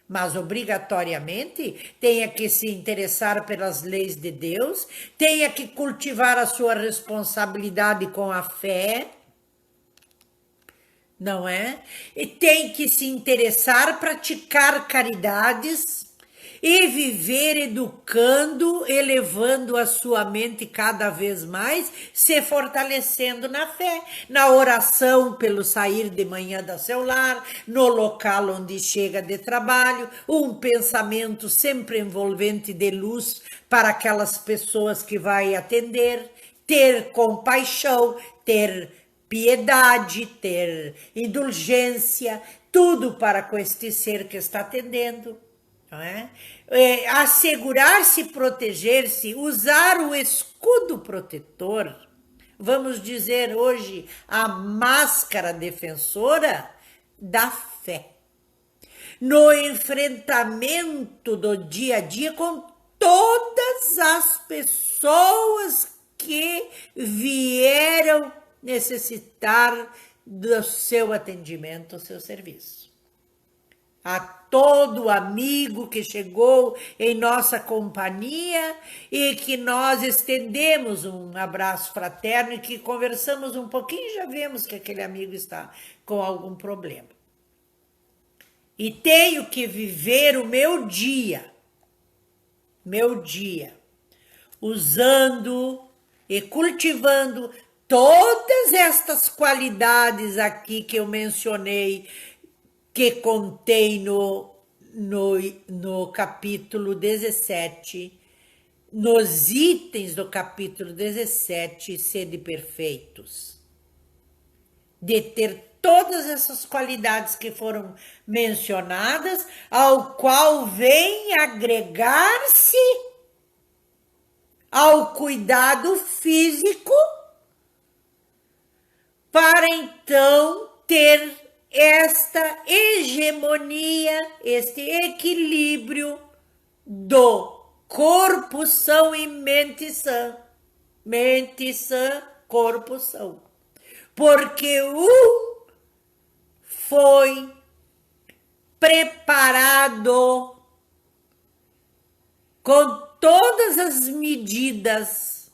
mas obrigatoriamente tenha que se interessar pelas leis de Deus, tenha que cultivar a sua responsabilidade com a fé, não é? E tem que se interessar, praticar caridades e viver educando, elevando a sua mente cada vez mais, se fortalecendo na fé, na oração pelo sair de manhã do seu lar, no local onde chega de trabalho, um pensamento sempre envolvente de luz para aquelas pessoas que vai atender, ter compaixão, ter piedade, ter indulgência, tudo para com este ser que está atendendo. Não é? Assegurar-se, proteger-se, usar o escudo protetor, vamos dizer hoje, a máscara defensora da fé. No enfrentamento do dia a dia com todas as pessoas que vieram necessitar do seu atendimento, do seu serviço. A todo amigo que chegou em nossa companhia e que nós estendemos um abraço fraterno e que conversamos um pouquinho e já vemos que aquele amigo está com algum problema. e tenho que viver o meu dia, usando e cultivando todas estas qualidades aqui que eu mencionei, que contém no capítulo 17, nos itens do capítulo 17, sede perfeitos. De ter todas essas qualidades que foram mencionadas, ao qual vem agregar-se ao cuidado físico, para então ter esta hegemonia, este equilíbrio do corpo são e mente sã. Mente sã, corpo são. Porque foi preparado com todas as medidas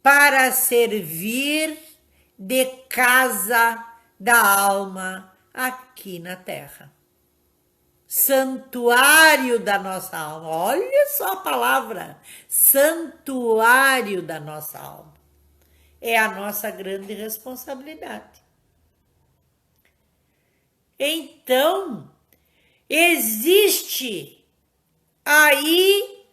para servir de casa da alma aqui na terra. Santuário da nossa alma. Olha só a palavra, santuário da nossa alma. É a nossa grande responsabilidade. Então, existe aí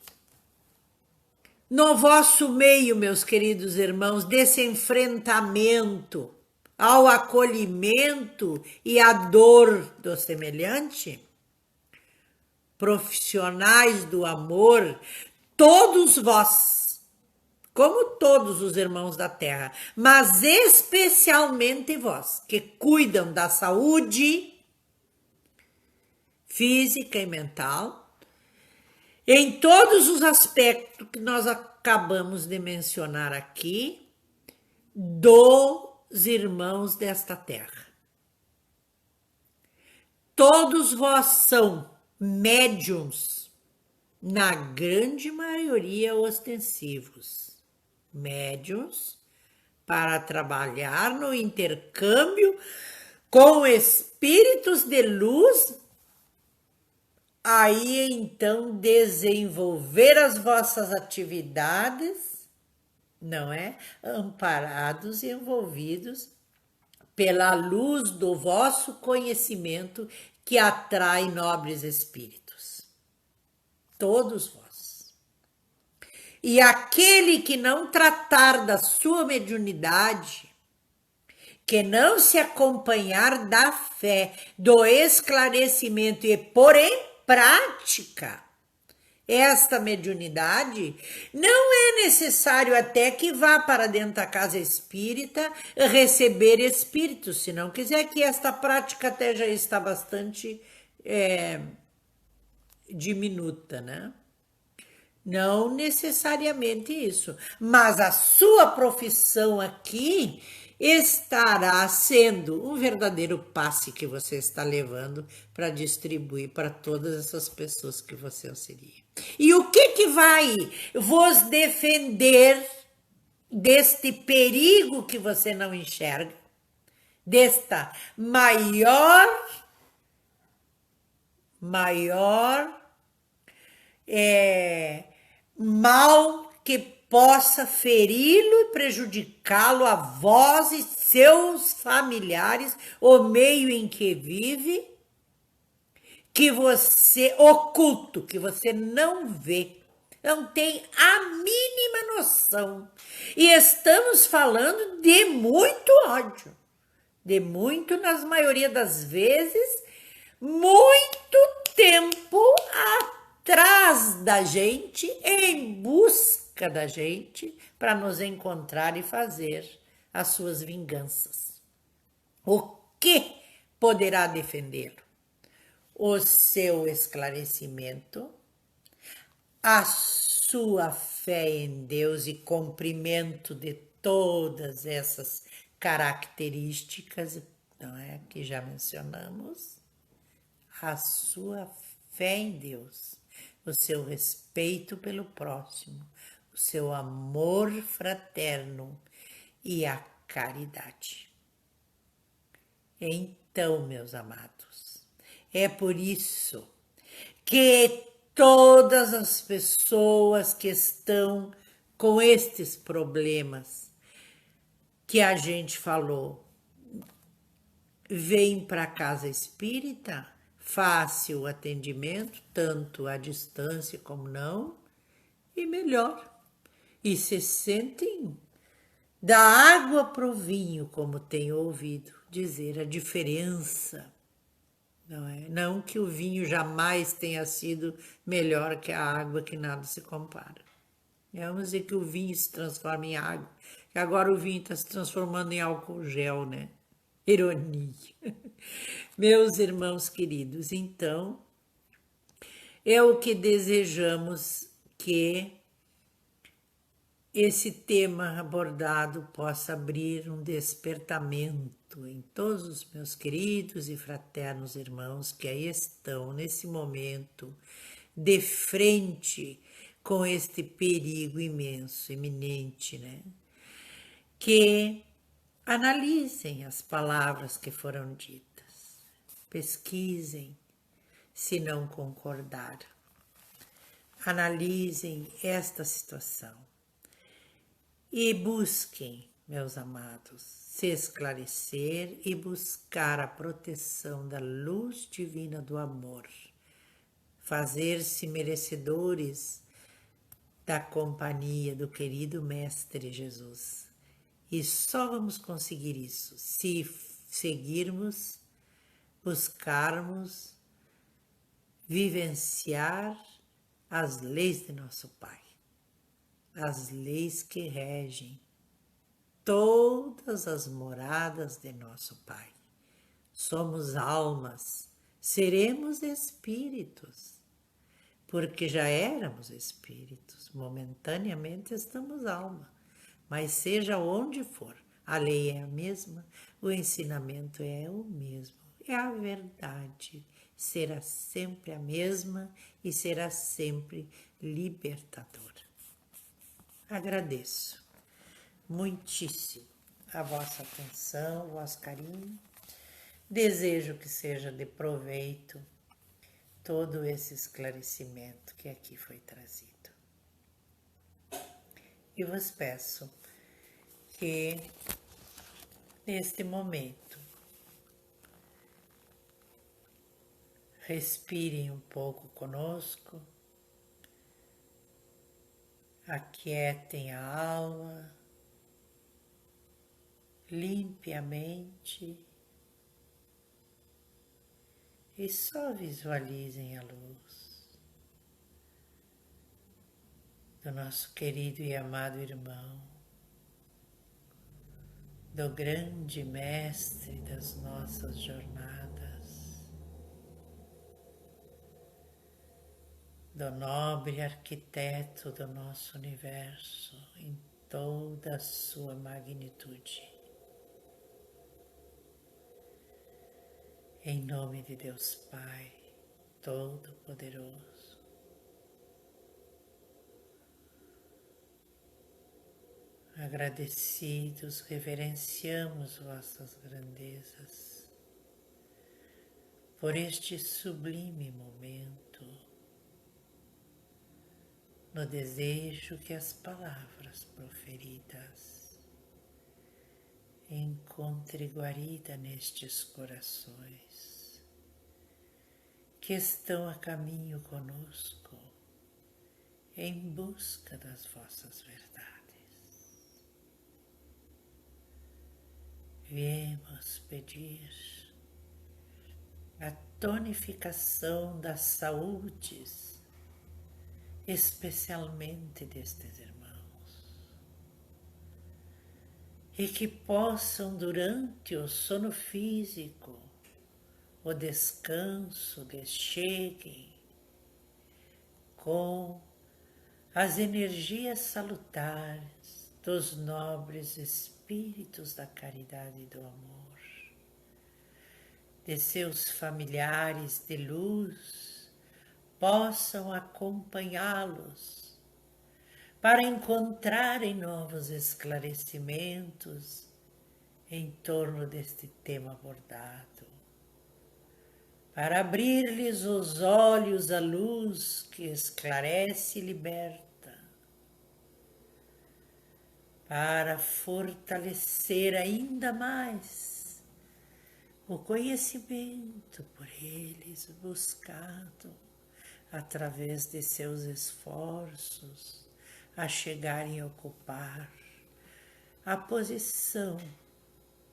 no vosso meio, meus queridos irmãos, desse enfrentamento ao acolhimento e à dor do semelhante, profissionais do amor, todos vós, como todos os irmãos da terra, mas especialmente vós, que cuidam da saúde física e mental, em todos os aspectos que nós acabamos de mencionar aqui, dos irmãos desta terra. Todos vós são médiuns, na grande maioria ostensivos. Médiuns para trabalhar no intercâmbio com espíritos de luz, aí então desenvolver as vossas atividades, não é? Amparados e envolvidos pela luz do vosso conhecimento que atrai nobres espíritos. Todos vós. E aquele que não tratar da sua mediunidade, que não se acompanhar da fé, do esclarecimento e pôr em prática esta mediunidade, não é necessário até que vá para dentro da casa espírita receber espíritos, se não quiser, que esta prática até já está bastante diminuta, né? Não necessariamente isso, mas a sua profissão aqui estará sendo um verdadeiro passe que você está levando para distribuir para todas essas pessoas que você auxilia. E o que vai vos defender deste perigo que você não enxerga, desta maior mal que possa feri-lo e prejudicá-lo a vós e seus familiares, o meio em que vive, que você oculto, que você não vê, não tem a mínima noção. E estamos falando de muito ódio, de muito, nas maioria das vezes, muito tempo atrás da gente, em busca da gente, para nos encontrar e fazer as suas vinganças. O que poderá defendê-lo? O seu esclarecimento, a sua fé em Deus e cumprimento de todas essas características, não é, que já mencionamos, a sua fé em Deus, o seu respeito pelo próximo, o seu amor fraterno e a caridade. Então, meus amados, É por isso que todas as pessoas que estão com estes problemas que a gente falou, vêm para a casa espírita, fácil o atendimento, tanto à distância como não, e melhor. E se sentem da água pro vinho, como tenho ouvido dizer, a diferença. Não é? Não que o vinho jamais tenha sido melhor que a água, que nada se compara. Vamos dizer que o vinho se transforma em água, que agora o vinho está se transformando em álcool gel, né? Ironia. Meus irmãos queridos, então, é o que desejamos que esse tema abordado possa abrir um despertamento em todos os meus queridos e fraternos irmãos que aí estão nesse momento de frente com este perigo imenso, iminente, né? Que analisem as palavras que foram ditas, pesquisem se não concordar, analisem esta situação e busquem, meus amados, se esclarecer e buscar a proteção da luz divina do amor, fazer-se merecedores da companhia do querido Mestre Jesus. E só vamos conseguir isso se seguirmos, buscarmos, vivenciar as leis de nosso Pai, as leis que regem todas as moradas de nosso Pai. Somos almas, seremos espíritos, porque já éramos espíritos, momentaneamente estamos alma, mas seja onde for, a lei é a mesma, o ensinamento é o mesmo, é a verdade, será sempre a mesma e será sempre libertadora. Agradeço muitíssimo a vossa atenção, o vosso carinho. Desejo que seja de proveito todo esse esclarecimento que aqui foi trazido. E vos peço que, neste momento, respirem um pouco conosco, aquietem a alma, limpe a mente e só visualizem a luz do nosso querido e amado irmão, do grande mestre das nossas jornadas, do nobre arquiteto do nosso universo em toda a sua magnitude. Em nome de Deus Pai Todo-Poderoso, agradecidos, reverenciamos vossas grandezas por este sublime momento, no desejo que as palavras proferidas encontrem guarida nestes corações que estão a caminho conosco em busca das vossas verdades. Viemos pedir a tonificação das saúdes, especialmente destes irmãos, e que possam, durante o sono físico, o descanso, lhes cheguem com as energias salutares dos nobres espíritos da caridade e do amor, de seus familiares de luz, possam acompanhá-los para encontrarem novos esclarecimentos em torno deste tema abordado. para abrir-lhes os olhos à luz que esclarece e liberta, para fortalecer ainda mais o conhecimento por eles buscado através de seus esforços a chegarem a ocupar a posição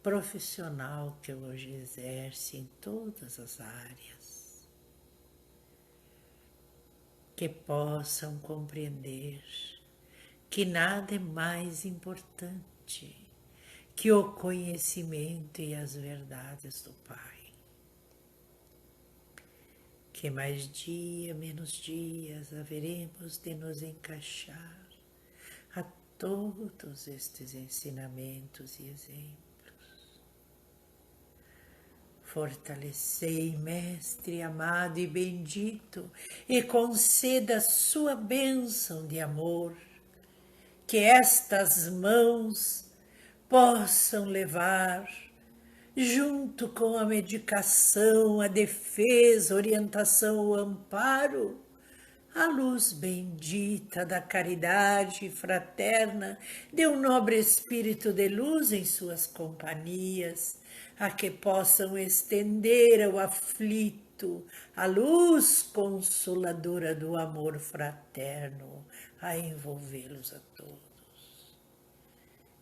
profissional que hoje exerce em todas as áreas, que possam compreender que nada é mais importante que o conhecimento e as verdades do Pai. Que mais dia, menos dias haveremos de nos encaixar a todos estes ensinamentos e exemplos. Fortalecei, Mestre amado e bendito, e conceda sua bênção de amor, que estas mãos possam levar, junto com a medicação, a defesa, a orientação, o amparo, a luz bendita da caridade fraterna de um nobre espírito de luz em suas companhias, a que possam estender ao aflito a luz consoladora do amor fraterno, a envolvê-los a todos.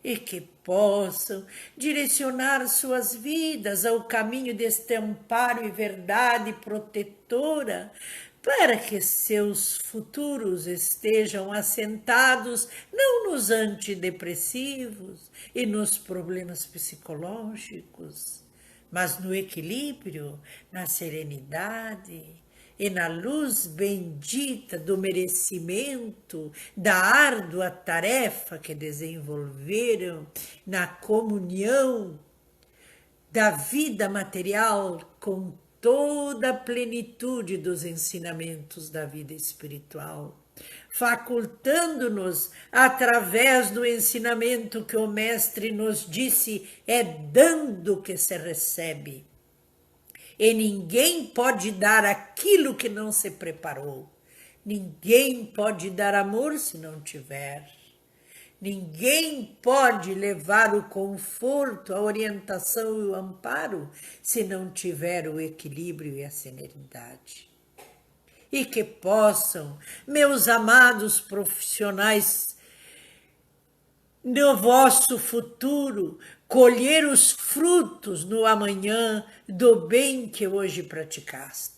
E que possam direcionar suas vidas ao caminho deste amparo e verdade protetora, para que seus futuros estejam assentados não nos antidepressivos e nos problemas psicológicos, mas no equilíbrio, na serenidade e na luz bendita do merecimento, da árdua tarefa que desenvolveram na comunhão da vida material com toda a plenitude dos ensinamentos da vida espiritual, facultando-nos, através do ensinamento que o Mestre nos disse, é dando que se recebe. E ninguém pode dar aquilo que não se preparou. Ninguém pode dar amor se não tiver. Ninguém pode levar o conforto, a orientação e o amparo se não tiver o equilíbrio e a serenidade. E que possam, meus amados profissionais, no vosso futuro, colher os frutos no amanhã do bem que hoje praticastes.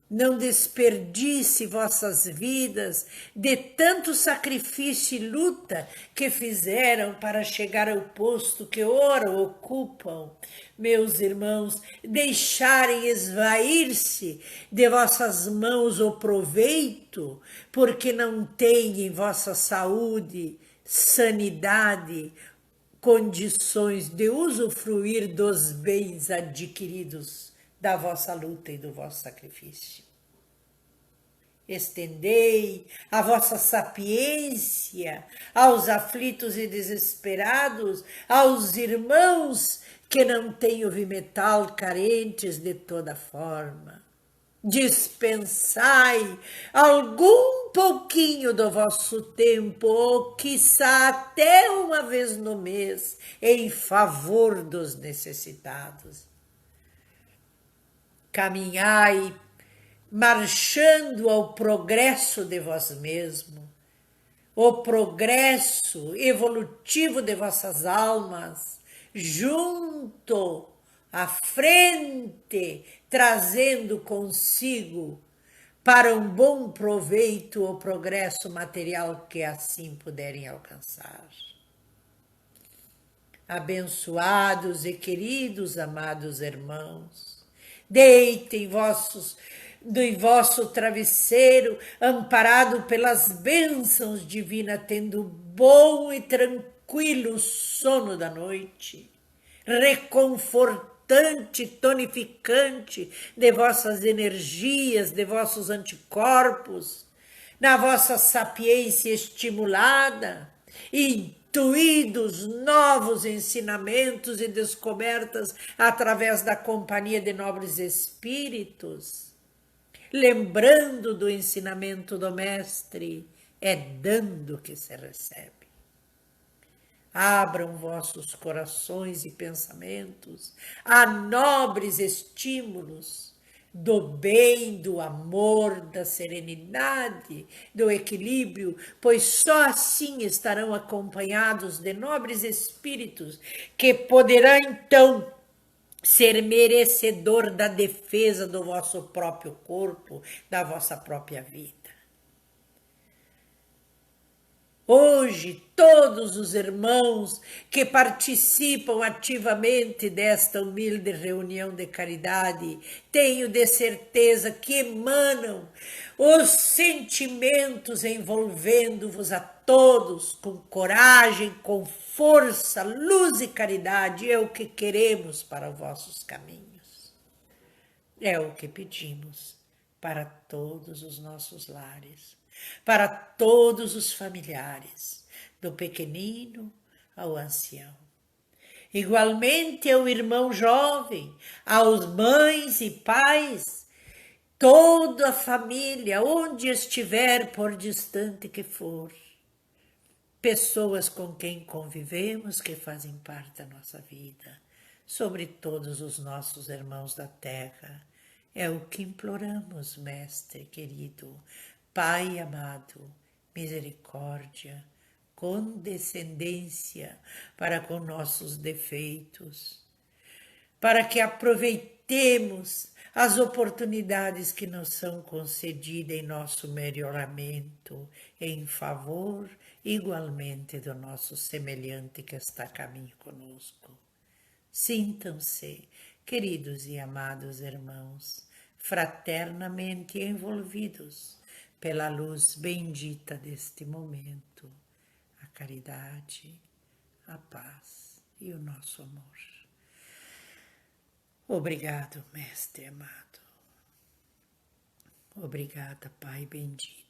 Não desperdice vossas vidas de tanto sacrifício e luta que fizeram para chegar ao posto que ora ocupam. Meus irmãos, deixarem esvair-se de vossas mãos o proveito, porque não têm em vossa saúde, sanidade, condições de usufruir dos bens adquiridos da vossa luta e do vosso sacrifício. Estendei a vossa sapiência aos aflitos e desesperados, aos irmãos que não têm o vimetal, carentes de toda forma. Dispensai algum pouquinho do vosso tempo, ou quiçá até uma vez no mês, em favor dos necessitados. Caminhai, marchando ao progresso de vós mesmo, o progresso evolutivo de vossas almas, junto, à frente, trazendo consigo para um bom proveito o progresso material que assim puderem alcançar. Abençoados e queridos amados irmãos, deitem do vosso travesseiro, amparado pelas bênçãos divinas, tendo bom e tranquilo sono da noite, reconfortante, tonificante de vossas energias, de vossos anticorpos, na vossa sapiência estimulada, e intuídos novos ensinamentos e descobertas através da companhia de nobres espíritos, lembrando do ensinamento do Mestre, é dando que se recebe. Abram vossos corações e pensamentos a nobres estímulos do bem, do amor, da serenidade, do equilíbrio, pois só assim estarão acompanhados de nobres espíritos que poderá então ser merecedor da defesa do vosso próprio corpo, da vossa própria vida. Hoje, todos os irmãos que participam ativamente desta humilde reunião de caridade, tenho de certeza que emanam os sentimentos envolvendo-vos a todos com coragem, com força, luz e caridade. É o que queremos para vossos caminhos. É o que pedimos para todos os nossos lares, para todos os familiares, do pequenino ao ancião. Igualmente ao irmão jovem, aos mães e pais, toda a família, onde estiver, por distante que for, pessoas com quem convivemos, que fazem parte da nossa vida, sobre todos os nossos irmãos da terra. É o que imploramos, Mestre querido, Pai amado, misericórdia, condescendência para com nossos defeitos, para que aproveitemos as oportunidades que nos são concedidas em nosso melhoramento, em favor igualmente do nosso semelhante que está a caminho conosco. Sintam-se, queridos e amados irmãos, fraternamente envolvidos pela luz bendita deste momento, a caridade, a paz e o nosso amor. Obrigado, Mestre amado. Obrigada, Pai bendito.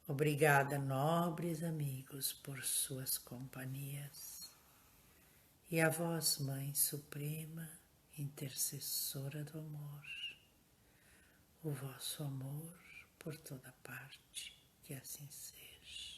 Obrigada, nobres amigos, por suas companhias. E a vós, Mãe Suprema, intercessora do amor, o vosso amor por toda parte, que assim seja.